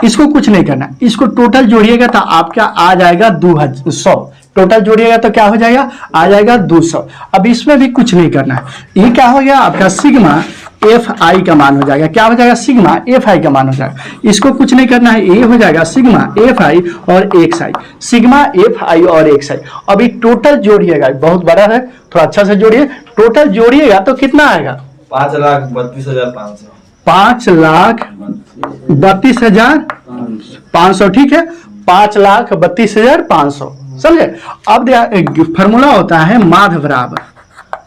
इसको कुछ नहीं करना, इसको टोटल जोड़िएगा तो आपका आ जाएगा 200। टोटल जोड़िएगा तो क्या हो जाएगा? आ जाएगा 200। अब इसमें भी कुछ नहीं करना है। ये क्या हो गया? आपका सिग्मा एफ आई का मान हो जाएगा। क्या हो जाएगा? सिग्मा एफ आई का मान हो जाएगा। इसको कुछ नहीं करना है, ये हो जाएगा सिग्मा एफ आई और x I. Sigma F I और एक्स आई। अभी टोटल जोड़िएगा, बहुत बड़ा है, थोड़ा अच्छा से जोड़िए। टोटल जोड़िएगा तो कितना आएगा? 5,32,500। 5,32,500। ठीक है, 5,32,500। समझे? अब फॉर्मूला होता है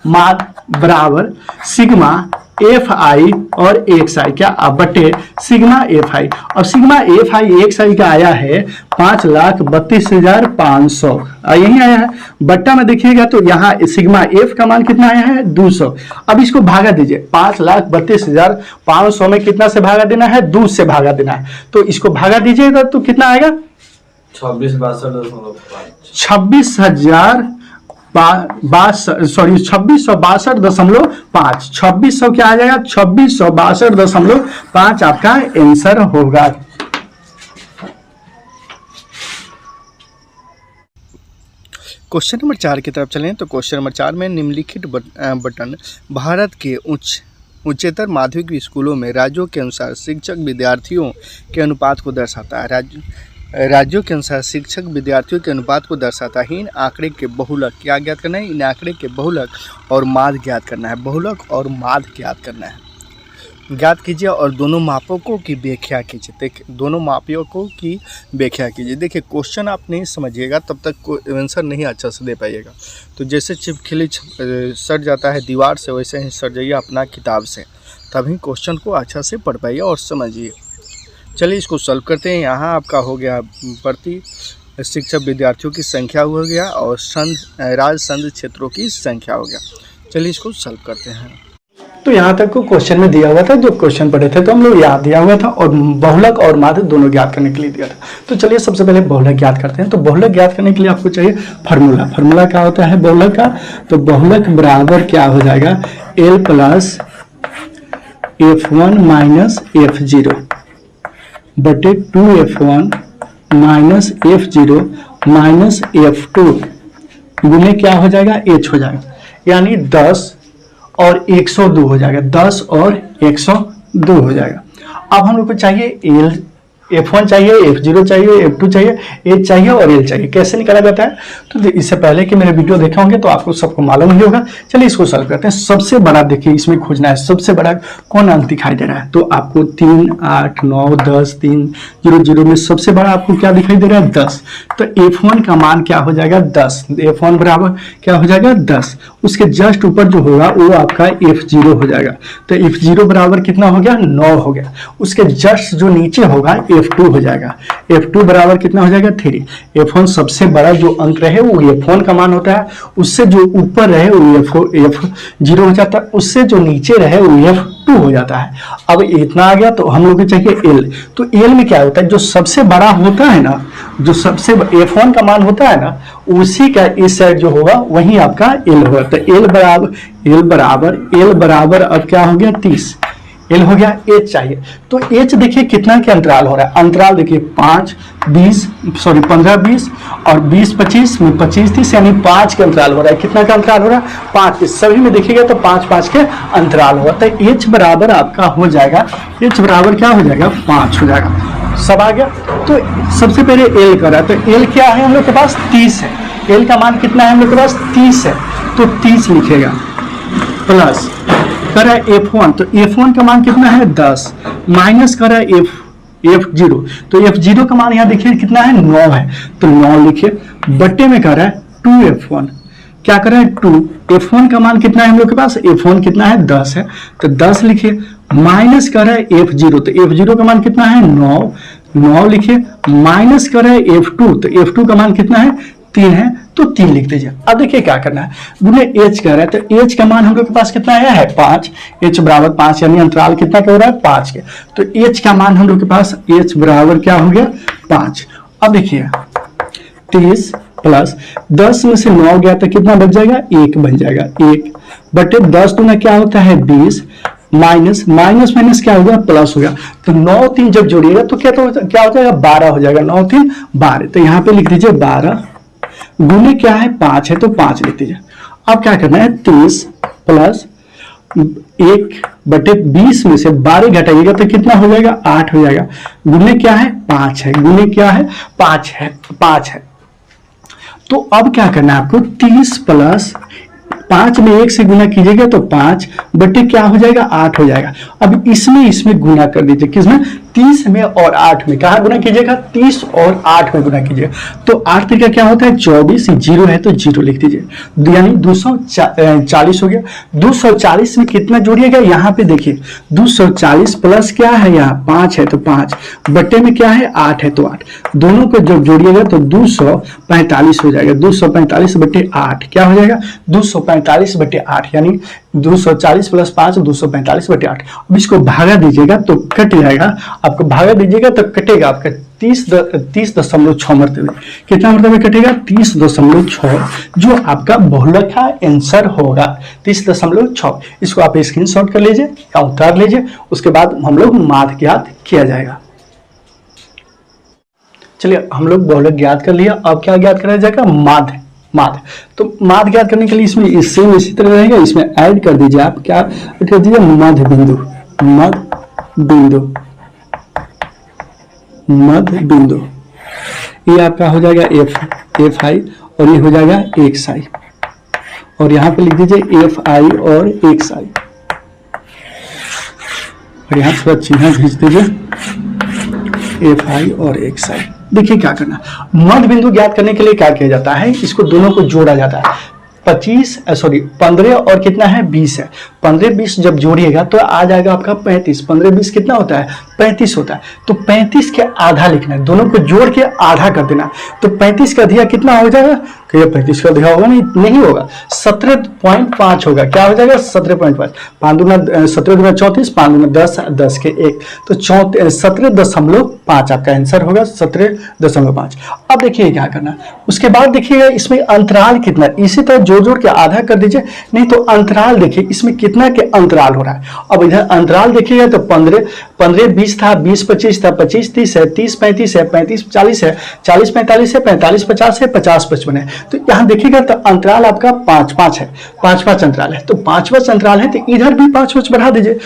माध बराबर सिग्मा एफ आई और एक्स आई क्या बटे सिग्मा एफ आई। और सिग्मा एफ आई एक्स आई का आया है 5,32,500 यही आया है। बट्टा में देखिएगा तो यहाँ सिग्मा एफ का मान कितना आया है? 200। अब इसको भागा दीजिए। 5,32,500 में कितना से भागा देना है? 2 से भागा देना है। तो इसको भागा दीजिएगा तो कितना आएगा? 2662.5। 2600 क्या आ जाएगा? 2662.5 आपका आंसर होगा। क्वेश्चन नंबर 4 की तरफ चलें तो क्वेश्चन नंबर 4 में निम्नलिखित बटन भारत के उच्चतर माध्यमिक स्कूलों में राज्यों के अनुसार शिक्षक विद्यार्थियों के अनुपात को दर्शाता है। राज्यों के अनुसार शिक्षक विद्यार्थियों के अनुपात को दर्शाता है। इन आंकड़े के बहुलक क्या ज्ञात करना है? इन आंकड़े के बहुलक और माध्य ज्ञात करना है। बहुलक और माध्य ज्ञात करना है। ज्ञात कीजिए और दोनों मापकों की व्याख्या कीजिए। देखिए दोनों मापकों की व्याख्या कीजिए। देखिए क्वेश्चन आप नहीं समझिएगा तब तक आंसर नहीं अच्छा से दे पाइएगा। तो जैसे छिपकली सट जाता है दीवार से, वैसे ही सट जाइए अपना किताब से, तभी क्वेश्चन को अच्छा से पढ़ पाइए और समझिए। चलिए इसको सॉल्व करते हैं। यहाँ आपका हो गया प्रति शिक्षक विद्यार्थियों की संख्या हो गया और राज्य संघ क्षेत्रों की संख्या हो गया। चलिए इसको सॉल्व करते हैं। तो यहाँ तक को क्वेश्चन में दिया हुआ था, जो क्वेश्चन पढ़े थे तो हम लोग याद दिया हुआ था और बहुलक और माध्य दोनों ज्ञात करने के लिए दिया था। तो चलिए सबसे पहले बहुलक ज्ञात करते हैं। तो बहुलक ज्ञात करने के लिए आपको चाहिए फार्मूला क्या होता है बहुलक का? तो बहुलक बराबर क्या हो जाएगा? L plus F1 minus F0 बटे 2F1 minus F0 minus F2 गुने क्या हो जाएगा, h हो जाएगा, यानी 10 और 102 हो जाएगा, 10 और 102 हो जाएगा। अब हम लोग को चाहिए F1 चाहिए, F0 चाहिए, F2 चाहिए, H चाहिए और L चाहिए। कैसे निकाला जाता है, तो इससे पहले कि मेरे वीडियो देखे होंगे तो आपको सबको मालूम ही होगा। चलिए इसको सॉल्व करते हैं। सबसे बड़ा देखिए इसमें खोजना है, सबसे बड़ा कौन अंक दिखाई दे रहा है, तो आपको 3, 8, 9, 10, 3, 0, 0 में सबसे बड़ा आपको क्या दिखाई दे रहा है, 10। तो F1 का मान क्या हो जाएगा, 10। F1 बराबर क्या हो जाएगा, 10। उसके जस्ट ऊपर जो होगा वो आपका F0 हो जाएगा। तो F0 बराबर कितना हो गया, 9 हो गया। उसके जस्ट जो नीचे होगा F2 हो जाएगा। F2 बराबर कितना हो जाएगा, 3। F1 सबसे बड़ा जो अंक रहे वो F1 का मान होता है, उससे जो ऊपर रहे वो F0 हो जाता है, उससे जो नीचे रहे वो F2 हो जाता है। अब इतना आ गया तो हम लोग को चाहिए L। तो L में क्या होता है, जो सबसे बड़ा होता है ना, जो सबसे F1 का मान होता है ना, उसी का इस साइड जो होगा वही आपका L होगा। तो L बराबर अब क्या हो गया, 30। L हो गया। H चाहिए, तो H देखिए कितना के अंतराल हो रहा है, अंतराल देखिए 15, 20 और 20, 25 में 25, 30 यानी 5 के अंतराल हो रहा है। कितना का अंतराल हो रहा है, 5 के। सभी में देखिएगा तो 5 के अंतराल होगा। तो H बराबर आपका हो जाएगा, H बराबर क्या हो जाएगा, 5 हो जाएगा। सब आ गया। तो सबसे पहले L करा, तो L क्या है हम लोग के पास, 30 है। L का मान कितना है हम लोग के पास, 30 है। तो 30 लिखेगा, प्लस करा F1, तो F1 का मान कितना है, 10, माइनस करा F0, तो F0 का मान यहाँ देखिए कितना है, 9 है। तो 9 लिखिए, बट्टे में कर रहा है 2F1, क्या कर रहा है, 2। F1 का मान कितना है हम लोग के पास, F1 कितना है, 10 है। तो 10 लिखिए, माइनस कर रहा है F0, तो F0 का मान कितना है, 9 लिखिए, माइनस कर रहा है F2, तो F2 का मान कितना है, 3 है। तो 3 लिख दीजिए। अब देखिए क्या करना है, गुने H कह रहा है, तो H का मान हम लोग के पास कितना है 5। H बराबर 5, यानी अंतराल कितना का हो रहा है, 5 के। तो H का मान हम लोग के पास, H बराबर क्या हो गया, 5। अब देखिए 30 प्लस 10 में से 9 गया तो कितना बच जाएगा, 1 बन जाएगा। 1 बटे 10 दूना क्या होता है, 20, माइनस माइनस क्या हो गया, प्लस हो गया। तो 9 3 जब जोड़िएगा तो क्या हो जाएगा, 12 हो जाएगा। 9 3 12, तो यहाँ पे लिख दीजिए 12, गुने क्या है, 5 है, तो 5 लिख दीजिए। अब क्या करना है, 30 प्लस 1 बटे 20 में से 12 घटाइएगा तो कितना हो जाएगा, 8 हो जाएगा। गुने क्या है, 5 है, गुने क्या है, 5 है। तो अब क्या करना है आपको, 30 प्लस 5 में 1 से गुना कीजिएगा तो 5 बटे क्या हो जाएगा, 8 हो जाएगा। अब इसमें गुना कर दीजिए, किसमें, 30 में और 8 में। कहा गुना कीजिएगा, 30 और 8 में गुना कीजिएगा। तो 8 तरीका क्या होता है, 24, 0 है तो 0 लिख दीजिए, यानी 240 हो गया। 240 में कितना जोड़िएगा, यहाँ पे देखिए 240 प्लस क्या है, यहाँ 5 है तो 5 बटे में क्या है, 8 है तो 8, दोनों को जब जोड़िएगा तो 245 हो जाएगा। 245 बटे 8 क्या हो जाएगा, 245 बटे 8, यानी 240 प्लस 5 245 बटे 8। अब इसको भागा दीजिएगा तो कट जाएगा, आपको भागा दीजिएगा तो कटेगा आपका 30.6 मरतबे। कितना मरतबे कटेगा, 30.6, जो आपका बहुलक का आंसर होगा 30.6। इसको आप स्क्रीनशॉट कर लीजिए या उतार लीजिए, उसके बाद हम लोग माध्य ज्ञात किया जाएगा। चलिए हम लोग बहुलक ज्ञात कर लिया, अब क्या ज्ञात कराया जाएगा, माध्य। तो माध्य ज्ञात करने के लिए इसमें सेम इसी तरह रहेगा, इसमें ऐड कर दीजिए, आप क्या कर दीजिए, मध्य बिंदु। ये आपका हो जाएगा एफ आई और ये हो जाएगा एक्स आई, और यहाँ पे लिख दीजिए एफ आई और एक्स आई, और यहाँ थोड़ा चिन्ह खींच दीजिए एफ आई और एक्स आई। देखिए क्या करना, मध्य बिंदु ज्ञात करने के लिए क्या किया जाता है, इसको दोनों को जोड़ा जाता है। 15 और कितना है, 20 है। 15 20 जब जोड़िएगा तो आ जाएगा आपका 35। 15 20 कितना होता है, 35 होता है। तो 35 के आधा लिखना है, दोनों को जोड़ के आधा कर देना। तो 35 का अधिया कितना हो जाएगा, 35 का अधिया होगा नहीं होगा, 17.5 होगा। क्या हो जाएगा, 17.5। 5 दूना 17 दूना 34, 5 दूना 10, 10 के 1, तो 17.5 आपका आंसर होगा, 17.5। अब देखिए क्या करना, उसके बाद देखिएगा इसमें अंतराल कितना, इसी तरह जोड़ के आधा कर दीजिए। नहीं तो अंतराल देखिए इसमें कितना के अंतराल हो रहा है। अब इधर अंतराल देखिएगा तो 15 15 20 था, 20 25 था, 25 30 है, 30 35 है, 35 40 है, 40 45 है, 45 50 है, 50 55 है। तो यहाँ देखिएगा तो अंतराल आपका 5 5 है, 5 5 अंतराल है। तो 5 5 अंतराल है तो इधर भी 5 5 बढ़ा दीजिए,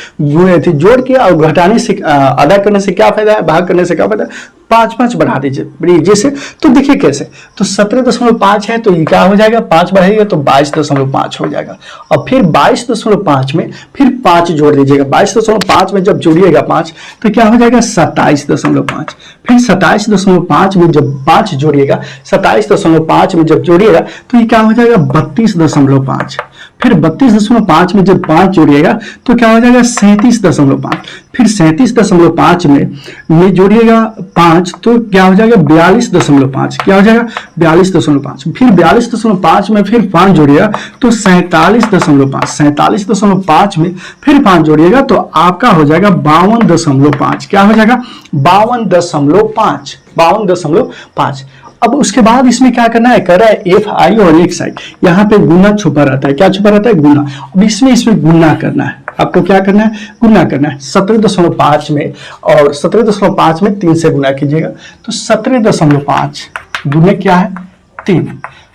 जोड़ के और घटाने से अदा करने से क्या फायदा है, भाग करने से क्या फायदा है, 5 5 बढ़ा दीजिए बड़ी जैसे। तो देखिए कैसे, तो 17.5 है तो ये क्या हो जाएगा, 5 बढ़ाइएगा तो 22.5 हो जाएगा। और फिर 22.5 में फिर 5 जोड़ दीजिएगा, 22.5 में जब जोड़िएगा 5 तो क्या हो जाएगा 27.5। फिर 27.5 में जब 5 जोड़िएगा, 27.5 में जब जोड़िएगा तो ये क्या हो जाएगा 32.5। फिर 32.5 में जब 5 जोड़िएगा तो क्या हो जाएगा 37.5। फिर 37.5 में जोड़िएगा 5 तो क्या हो जाएगा 42.5। क्या हो जाएगा 42.5। फिर 42.5 में फिर 5 जोड़िएगा तो 47.5। 47.5 में फिर 5 जोड़िएगा तो आपका हो जाएगा 52.5। क्या हो जाएगा 52.5। 52.5। अब उसके बाद इसमें क्या करना है, कर रहा है एफ आई और एक्स आई, यहाँ पे गुना छुपा रहता है। क्या छुपा रहता है, गुना। अब इसमें गुना करना है, आपको क्या करना है, गुना करना है। 17.5 में और 17.5 में 3 से गुना कीजिएगा तो 17.5 गुने क्या है 3।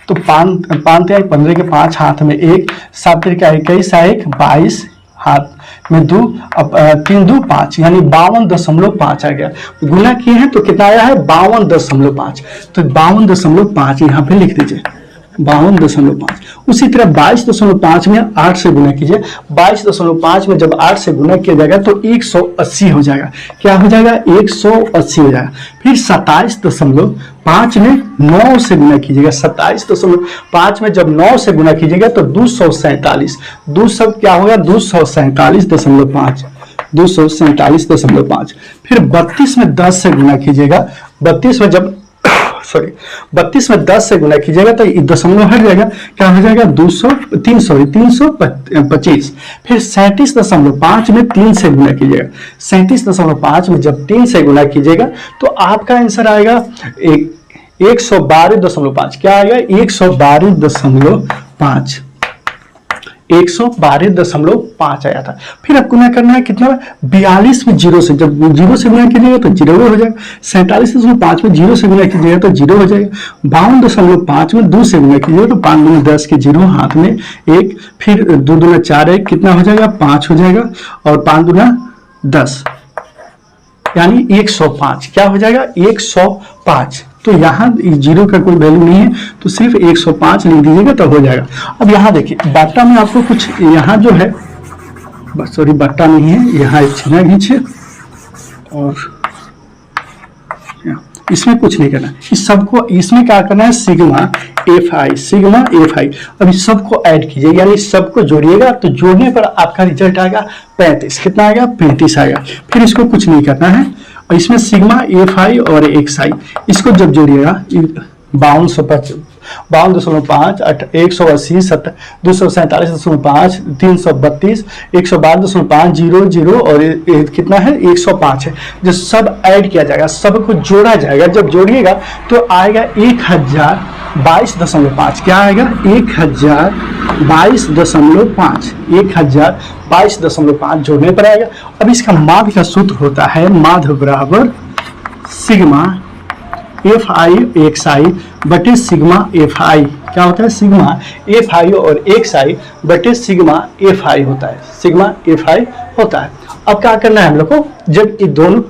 तो 5 15 के 5 हाथ में 1, 7 का 21 1 22 हाथ में 2, अब 3 2 5 यानी 52.5 आ गया। गुना किए हैं तो कितना आया है 52.5। तो 52.5 यहाँ पे लिख दीजिए 52.5। उसी तरह 22.5 में 8 से गुना कीजिए। 22.5 में जब 8 से गुना किया जाएगा तो 180 हो जाएगा। क्या हो जाएगा 180 हो जाएगा। फिर 27.5 में 9 से गुना कीजिएगा। 27.5 में जब 9 से गुना कीजिएगा तो 247। 200 क्या होगा 247.5। 247.5। फिर 32 में 10 से गुना कीजिएगा। 32 में जब 32 में 10 से गुना कीजिएगा तो दशमलव हट जाएगा। क्या हो जाएगा 325। फिर 37.5 में 3 से गुना कीजिएगा। 37.5 में जब 3 से गुना कीजिएगा तो आपका आंसर आएगा 112.5। क्या आएगा 112.5। 112.5 आया था। फिर आपको गुना करना है कितना 42 में 0 से, जब 0 से गुना कीजिएगा तो 0 हो जाएगा। 47.5 में 0 से गुना कीजिएगा तो 0 हो जाएगा। 52.5 में 2 से गुना कीजिएगा तो 5 दूनी 10 के 0 हाथ में 1, फिर 2 दूना 4 1 कितना हो जाएगा 5 हो जाएगा और 5 दूना 10 यानी 105। क्या हो जाएगा 105। तो यहाँ 0 का कोई वैल्यू नहीं है तो सिर्फ 105 लिख दीजिएगा तो हो जाएगा। अब यहाँ देखिए बाटा में आपको कुछ यहाँ जो है बस सॉरी बाटा नहीं है, यहाँ एक छीना खींचे और इसमें कुछ नहीं करना। इस सबको इसमें क्या करना है sigma F I. Sigma F I अब इस सबको ऐड कीजिए यानी सबको जोड़िएगा तो जोड़ने पर आपका रिजल्ट आएगा 35। कितना आएगा 35 आएगा। फिर इसको कुछ नहीं करना है और इसमें सिग्मा एफ आई और एक्स आई इसको जब जोड़िएगा 52.5 180 247.5 332 112.5 0 और कितना है 105 है। जो सब ऐड किया जाएगा सबको जोड़ा जाएगा। जब जोड़िएगा तो आएगा 1022.5। क्या आएगा 1022.5। 1022.5 जोड़ने पर आएगा। अब इसका माध्य का सूत्र होता है माध्य बराबर सिग्मा एफ आई एक्स आई बटे सिग्मा एफ आई। क्या होता है सिग्मा एफ आई और एक्स आई बटे सिग्मा एफ आई होता है। सिग्मा एफ आई होता है। अब क्या करना है हम लोग को, जब ये दोनों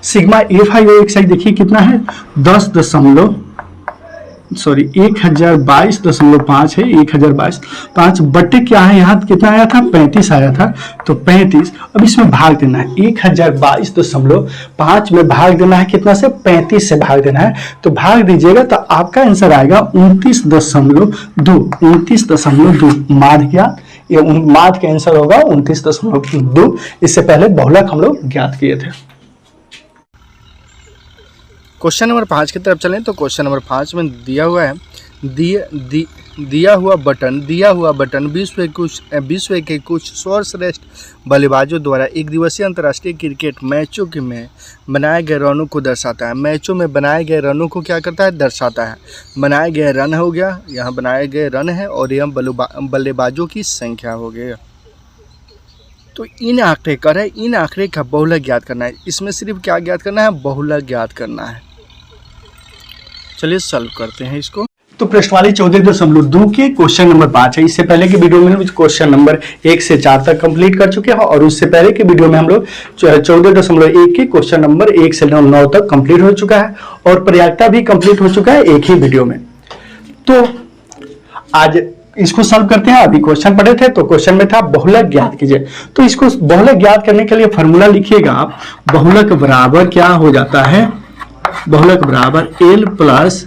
सिग्मा एफ आई और एक्स आई देखिए कितना है 1022.5 है 1022.5 बटे क्या है यहाँ कितना आया था 35 आया था तो 35। अब इसमें भाग देना है 1022.5 में भाग देना है कितना से 35 से भाग देना है तो भाग दीजिएगा तो आपका आंसर आएगा 29.2 माध्य ज्ञात। ये माध्य का आंसर होगा 29.2। इससे पहले बहुलक हम लोग ज्ञात किए थे। क्वेश्चन नंबर 5 की तरफ चलें तो क्वेश्चन नंबर 5 में दिया हुआ है दिया हुआ बटन विश्व के कुछ सर्वश्रेष्ठ बल्लेबाजों द्वारा एक दिवसीय अंतर्राष्ट्रीय क्रिकेट मैचों में बनाए गए रनों को दर्शाता है। मैचों में बनाए गए रनों को क्या करता है दर्शाता है। बनाए गए रन हो गया, यहाँ बनाए गए रन है और यह बल्लेबाजों की संख्या हो गया। तो इन आंकड़े कर है, इन आंकड़े का बहुलक ज्ञात करना है। इसमें सिर्फ क्या ज्ञात करना है, बहुलक ज्ञात करना है। चलिए सॉल्व करते हैं इसको। तो प्रश्नवाली 14.2 के क्वेश्चन नंबर 5 है। इससे पहले के वीडियो में हम क्वेश्चन नंबर 1 से 4 तक कंप्लीट कर चुके हैं और उससे पहले के वीडियो में हम लोग 14.1 के क्वेश्चन नंबर 1 से 9 तक कंप्लीट हो चुका है और प्रयागता भी कंप्लीट हो चुका है एक ही वीडियो में। तो आज इसको सॉल्व करते हैं। अभी क्वेश्चन पढ़े थे तो क्वेश्चन में था बहुलक ज्ञात कीजिए। तो इसको बहुलक ज्ञात करने के लिए फॉर्मूला लिखिएगा आप। बहुलक बराबर क्या हो जाता है, बहुलक बराबर L plus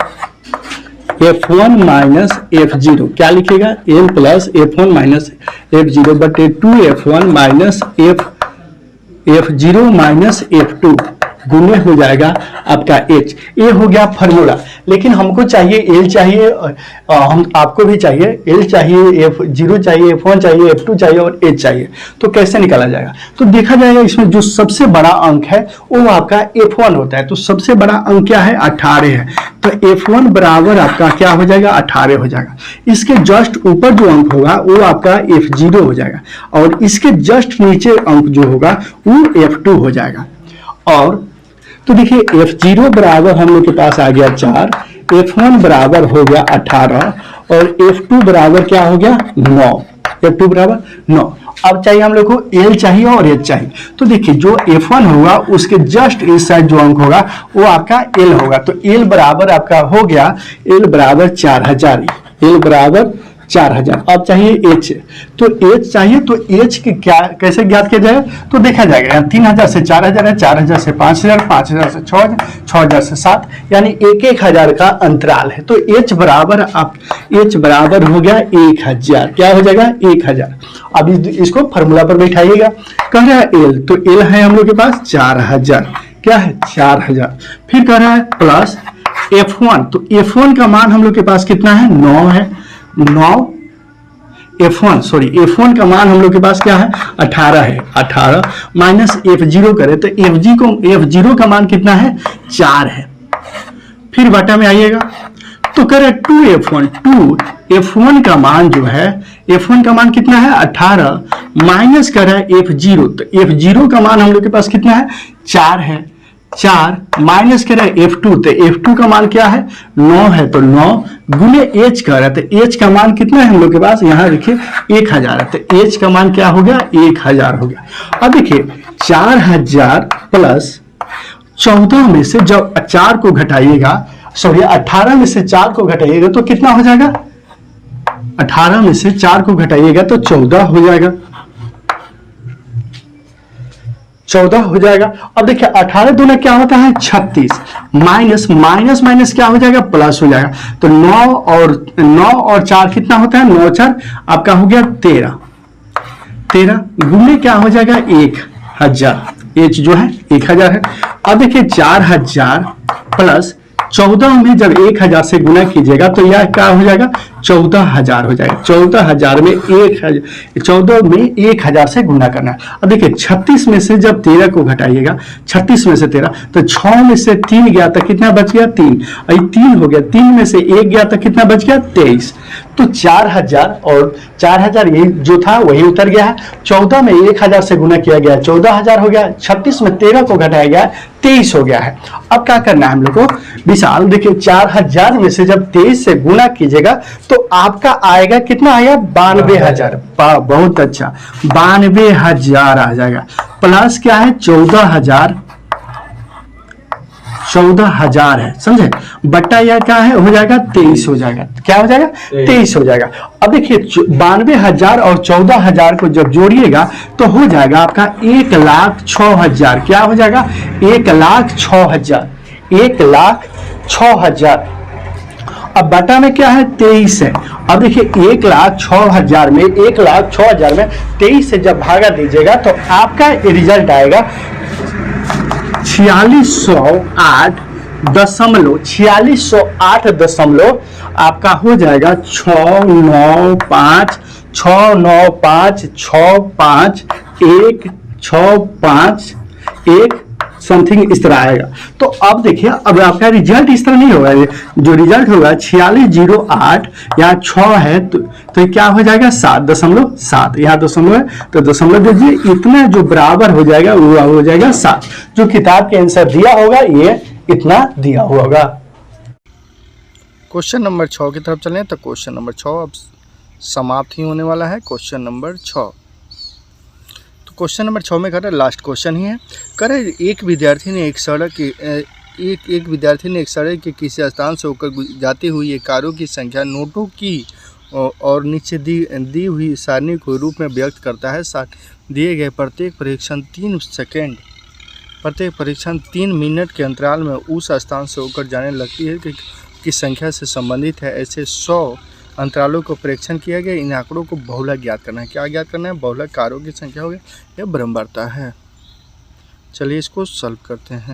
F1 minus F0। क्या लिखेगा, L plus F1 minus F0 बटे 2F1 minus F0 minus F2 गुने हो जाएगा आपका H। ये हो गया फॉर्मूला। लेकिन हमको चाहिए L चाहिए, हम आपको भी चाहिए L चाहिए, F0 चाहिए, F1 चाहिए, F2 चाहिए और H चाहिए। तो कैसे निकाला जाएगा, तो देखा जाएगा इसमें जो सबसे बड़ा अंक है वो आपका F1 होता है। तो सबसे बड़ा अंक क्या है, 18 है। तो F1 बराबर आपका क्या हो जाएगा, 18 हो जाएगा। इसके जस्ट ऊपर जो अंक होगा वो आपका F0 हो जाएगा और इसके जस्ट नीचे अंक जो होगा वो F2 हो जाएगा। और तो देखिए F0 बराबर हम लोग के पास आ गया 4, F1 बराबर हो गया 18 और F2 बराबर क्या हो गया 9। F2 बराबर 9। अब चाहिए हम लोग को L चाहिए और H चाहिए। तो देखिए जो F1 होगा उसके जस्ट इस साइड जो अंक होगा वो आपका L होगा। तो L बराबर आपका हो गया, L बराबर 4000, L बराबर 4000। अब चाहिए H। तो H चाहिए तो H की क्या कैसे ज्ञात किया जाएगा, तो देखा जाएगा 3000 से 4000 है, 4000 से 5000, 5000 से 6000, 6000 से 7, यानी 1000 का अंतराल है। तो H बराबर आप H बराबर हो गया 1000। क्या हो जाएगा 1000। अब इसको फॉर्मूला पर बैठाइएगा। कह रहा है L, तो L है हम लोग के पास 4000। क्या है 4000। फिर कह रहा है प्लस F1। तो F1 का मान हम लोग के पास कितना है, 9 है। 9 F1 का मान हम लोग के पास क्या है, 18 है। 18 माइनस F0 करें तो F0 का मान कितना है, 4 है। फिर बटा में आइएगा तो करे 2F1 का मान जो है, F1 का मान कितना है 18 माइनस करे F0। तो F0 का मान हम लोग के पास कितना है, 4 है। 4 माइनस करें F2, तो F2 का मान क्या है 9 है। तो 9 गुने H कर रहा है। तो H का मान कितना है हम लोग के पास, यहाँ देखिए 1000 है। तो H का मान क्या हो गया, 1000 हो गया। अब देखिए 4000 प्लस 14 में से जब 4 को घटाइएगा, सॉरी 18 में से 4 को घटाइएगा तो कितना हो जाएगा, 18 में से 4 को घटाइएगा तो 14 हो जाएगा। 14 हो जाएगा। अब देखिए 18 दूना क्या होता है 36, माइनस माइनस माइनस क्या हो जाएगा, प्लस हो जाएगा। तो 9 और 4 कितना होता है, 9 4 आपका हो गया 13 गुने क्या हो जाएगा 1000। H जो है 1000 है। अब देखिए 4000 प्लस 14 में जब 1000 से गुना कीजिएगा तो यह क्या हो जाएगा, 14000 हो जाएगा। 14000 में 14 में 1000 से गुना करना है। अब देखिए 36 में से जब 13 को घटाइएगा, 36 में से 13 तो 6 में से 3 गया तो कितना बच गया 3, 3 हो गया। 3 में से 1 गया तो कितना बच गया 23। तो 4000 और 4000 ये जो था वही उतर गया है। 14 में 1000 से गुना किया गया 14000 हो गया। 36 में 13 को घटाया गया 23 हो गया है। अब क्या करना है हम लोग को, विशाल देखिए 4000 में से जब 23 से गुना कीजिएगा तो आपका आएगा कितना आएगा 92000। बहुत अच्छा, 92000 आ जाएगा। प्लस क्या है 14000 है, समझे, बट्टा यह क्या है हो जाएगा 23 हो जाएगा। क्या हो जाएगा 23 हो जाएगा। अब देखिए 92000 और 14000 को जब जोड़िएगा तो हो जाएगा आपका 1,06,000। क्या हो जाएगा 1,06,000, 1,06,000। अब बटा में क्या है 23 है। अब देखिए 1,06,000 में 1,06,000 में 23 से जब भागा दीजिएगा तो आपका रिजल्ट आएगा 4608 आपका हो जाएगा 6956565 165 1 समथिंग इस तरह आएगा। तो अब देखिए, अब आपका रिजल्ट इस तरह नहीं होगा, जो रिजल्ट होगा 4608, यहाँ 6 है तो ये क्या हो जाएगा 7.7, यहाँ दशमलव है तो दशमलव दीजिए, इतना जो बराबर हो जाएगा वो हो जाएगा 7। जो किताब के आंसर दिया होगा ये इतना दिया हुआ होगा। क्वेश्चन नंबर 6 की तरफ चलें तो क्वेश्चन नंबर 6 अब समाप्त ही होने वाला है। क्वेश्चन नंबर 6, तो क्वेश्चन नंबर 6 में कह रहे लास्ट क्वेश्चन ही है। कह रहे एक विद्यार्थी ने एक सड़क के किसी स्थान से होकर जाती हुई ये कारों की संख्या नोटों की और नीचे दी हुई सारणी को रूप में व्यक्त करता है। दिए गए प्रत्येक परीक्षण 3 मिनट के अंतराल में उस स्थान से होकर जाने लगती है कि संख्या से संबंधित है। ऐसे 100 अंतरालों को परीक्षण किया गया। इन आंकड़ों को बहुलक ज्ञात करना है। क्या ज्ञात करना है? बहुलक कारों की संख्या हो गया, यह ब्रह्मवार्ता है। चलिए इसको सॉल्व करते हैं।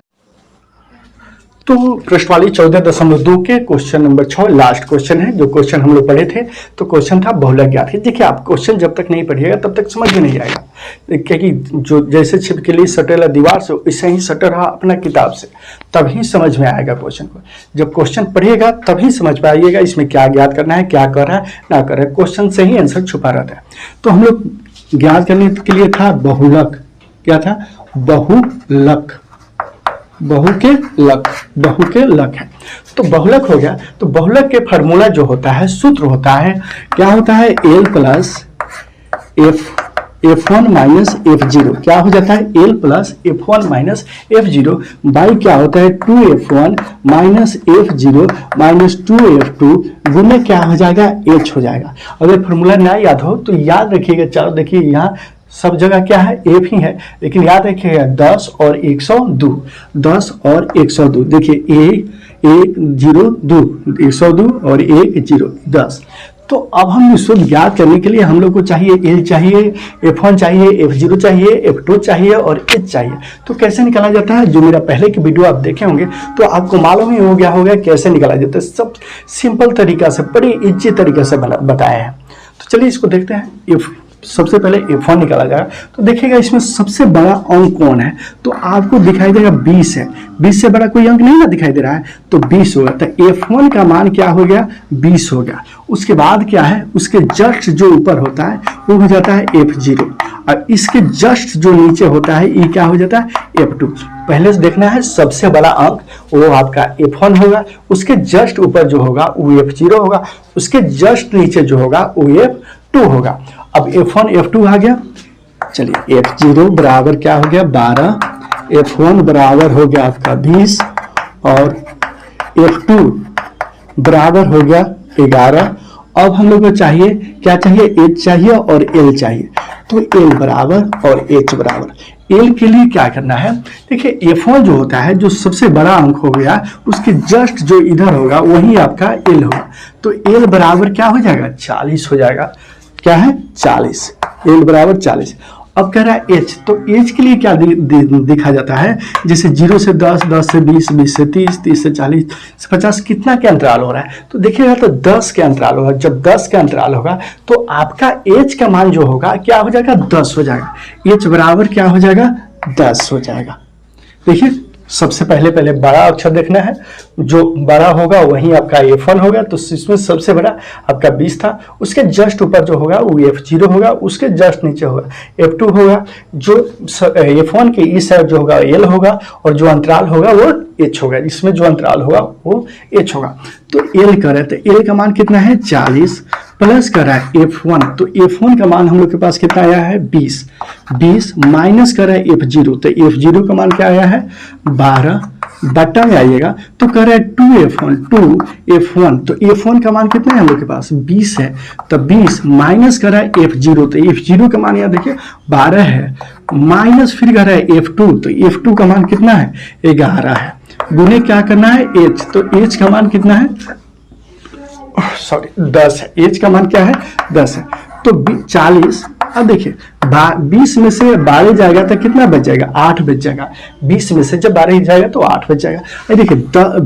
तो पृष्ठवाली 14.2 के क्वेश्चन नंबर 6 लास्ट क्वेश्चन है। जो क्वेश्चन हम लोग पढ़े थे तो क्वेश्चन था बहुलक ज्ञात है। देखिए, आप क्वेश्चन जब तक नहीं पढ़िएगा तब तक समझ में नहीं आएगा, क्योंकि जो जैसे छिपकली सटेला दीवार से वैसे ही सटे रहा अपना किताब से, तभी समझ में आएगा क्वेश्चन को। जब क्वेश्चन पढ़िएगा तभी समझ पाइएगा इसमें क्या ज्ञात करना है, क्या कर रहा है ना कर रहा है। क्वेश्चन से ही आंसर छुपा रहता है। तो हम लोग ज्ञात करने के लिए था बहुलक। क्या था? बहुलक। बहु के लक है। तो बहुलक हो गया। तो बहुलक के फार्मूला जो होता है, सूत्र होता है, क्या होता है? L plus F1 minus F0। क्या हो जाता है? L plus F1 minus F0 by क्या होता है? 2F1 minus F0 minus 2F2 गुने क्या हो जाएगा? H हो जाएगा। अगर फार्मूला ना याद हो तो याद रखिएगा। चलो देखिए, यहाँ सब जगह क्या है? एफ ही है, लेकिन याद रखिएगा 10 और 102, 10 और 102। देखिए 102 102 और 10 10। तो अब हम इसको ज्ञात करने के लिए हम लोग को चाहिए L चाहिए, F1 चाहिए, F0 चाहिए, F2 चाहिए और H चाहिए। तो कैसे निकाला जाता है? जो मेरा पहले की वीडियो आप देखे होंगे तो आपको मालूम ही हो गया होगा कैसे निकाला जाता है। सब सिंपल तरीका से, बड़ी इजी तरीके से बताया है। तो चलिए इसको देखते हैं। सबसे पहले F1 निकाला जाएगा। तो देखिएगा इसमें सबसे बड़ा अंक कौन है? तो आपको दिखाई देगा 20 है। 20 से बड़ा कोई अंक नहीं ना दिखाई दे रहा है, तो 20 होगा। तो F1 का मान क्या हो गया? 20 हो गया। उसके बाद क्या है? उसके जस्ट जो ऊपर होता है वो हो जाता है F0, और इसके जस्ट जो नीचे होता है ये क्या हो जाता है? F2। पहले से देखना है सबसे बड़ा अंक वो आपका F1 होगा, उसके जस्ट ऊपर जो होगा वो F0 होगा, उसके जस्ट नीचे जो होगा वो F2 होगा। अब F1 F2 आ गया। चलिए F0 बराबर क्या हो गया? 12, F1 बराबर हो गया आपका 20 और F2 बराबर हो गया 11। अब हम लोग को चाहिए क्या चाहिए? H चाहिए और L चाहिए। तो L बराबर और H बराबर। L के लिए क्या करना है? देखिए F1 जो होता है, जो सबसे बड़ा अंक हो गया, उसके जस्ट जो इधर होगा वही आपका L होगा। तो L बराबर क्या हो जाएगा? 40 हो जाएगा। क्या है? 40। L बराबर 40। अब कह रहा है H, तो H के लिए क्या दिखा जाता है? जैसे 0 से 10, 10 से 20, 20 से 30, 30 से 40 से 50, कितना के अंतराल हो रहा है? तो देखिएगा तो 10 के अंतराल होगा। जब 10 के अंतराल होगा तो आपका H का मान जो होगा क्या हो जाएगा? 10 हो जाएगा। H बराबर क्या हो जाएगा? 10 हो जाएगा। देखिए सबसे पहले बड़ा अक्षर देखना है, जो बड़ा होगा वही आपका F1 होगा। तो इसमें सबसे बड़ा आपका 20 था, उसके जस्ट ऊपर जो होगा वो F0 होगा, उसके जस्ट नीचे होगा F2 होगा। जो F1 के इस साइड जो होगा L होगा और जो अंतराल होगा वो H होगा। इसमें जो अंतराल होगा वो H होगा। तो L का रहा है, तो L का मान कितना है? 40 प्लस कर रहा है F1। तो F1 का मान हम लोग के पास कितना आया है? 20। 20 माइनस कर रहा है F0। तो F0 का मान क्या आया है? 12 बट्टा में आइएगा तो कर रहा है 2F1। तो F1 का मान कितना है हम लोग के पास? 20 है। तो 20 माइनस कर रहा है F0। तो F0 का मान यहाँ देखिए 12 है, माइनस फिर कर रहा है F2। तो F2 का मान कितना है? 11 है। गुने क्या करना है? H। तो H का मान कितना है? 10 है। H का मान क्या है? 10 है। तो 40। अब देखिए 20 में से 12 जाएगा तो कितना बच जाएगा? 8 बच जाएगा। 20 में से जब 12 जाएगा तो 8 बच जाएगा। देखिए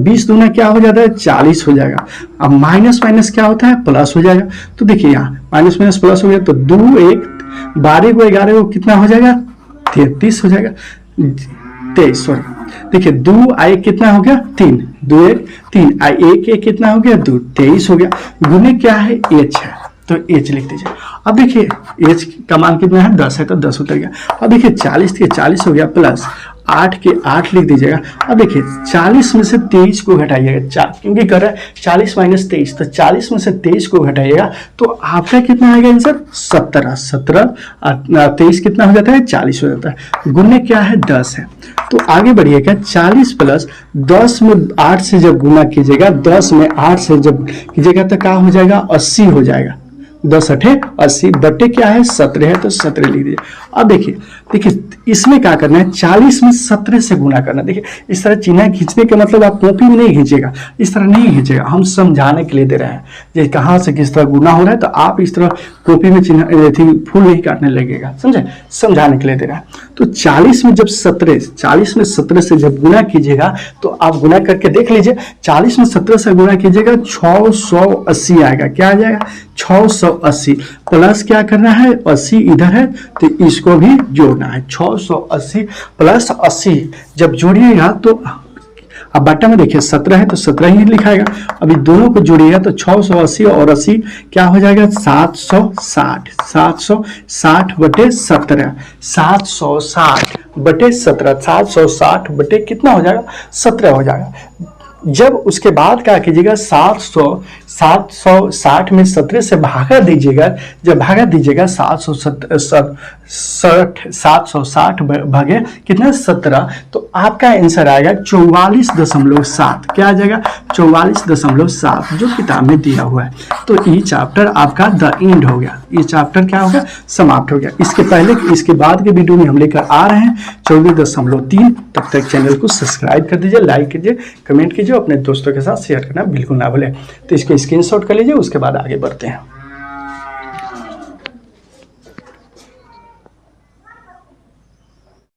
20 दूना क्या हो जाता है? 40 हो जाएगा। अब माइनस माइनस क्या होता है? प्लस हो जाएगा। तो देखिए यहाँ माइनस माइनस प्लस हो गया तो 2 1 12 को 11 को कितना हो जाएगा? 33 हो जाएगा। 23 सॉरी देखिए 2 आई कितना हो गया 3, 2 1 3 आई 1 1 कितना हो गया 2, 23 हो गया। गुने क्या है h है तो h लिख दीजिए। अब देखिए h का मान कितना है 10 है तो 10 उतर गया। अब देखिए 40 के 40 हो गया प्लस 8 के 8 लिख दीजिएगा। अब देखिए 40 में से 23 को घटाइएगा, क्योंकि कर रहा है 40 माइनस 23, तो 40 में से 23 को घटाइएगा तो आपका कितना आएगा आंसर 17। 17 23 कितना हो जाता है 40 हो जाता है। गुने क्या है 10 है। तो आगे बढ़िएगा 40 प्लस 10 में 8 से जब गुना कीजिएगा, 10 में 8 से जब कीजिएगा तो क्या हो जाएगा 80 हो जाएगा। 10 अठे 80 बटे क्या है 17 है तो 17 लिख दीजिए। अब देखिए इसमें क्या करना है 40 में 17 से गुना करना। देखिए इस तरह चिन्ह खींचने का मतलब आप कॉपी में नहीं खींचेगा, इस तरह नहीं खींचेगा, हम समझाने के लिए दे रहे हैं जैसे कहाँ से किस तरह गुना हो रहा है। तो आप इस तरह कॉपी में चिन्ह फूल नहीं काटने लगेगा, समझे, समझाने के लिए दे रहा है। तो 40 में जब 40 में 17 से जब गुना कीजिएगा तो आप गुना करके देख लीजिए। 40 में 17 से गुना कीजिएगा 680 आएगा। क्या आ जाएगा 680 प्लस क्या करना है 80 इधर है तो इसको भी जोड़ना है। 680 प्लस 80 जब जोड़िएगा तो अब बटा में देखिए 17 है तो 17 ही लिखाएगा। अभी दोनों को जोड़िएगा तो 680 और 80 क्या हो जाएगा 760। 760 बटे 17, 760 बटे 17, 760 बटे कितना हो जाएगा 17 हो जाएगा। जब उसके बाद क्या कीजिएगा 760 में 17 से भागा दीजिएगा। जब भागा दीजिएगा 760 भागे कितना 17 तो आपका आंसर आएगा 44.7। क्या आ जाएगा 44.7 जो किताब में दिया हुआ है। तो ये चैप्टर आपका द एंड हो गया, ये चैप्टर क्या होगा समाप्त हो गया। इसके पहले इसके बाद के वीडियो में हम लेकर आ रहे हैं 24.3। तब तक चैनल को सब्सक्राइब कर दीजिए, लाइक कीजिए, कमेंट कीजिए, अपने दोस्तों के साथ शेयर करना बिल्कुल ना भूलें। तो इसको स्क्रीनशॉट कर लीजिए, उसके बाद आगे बढ़ते हैं।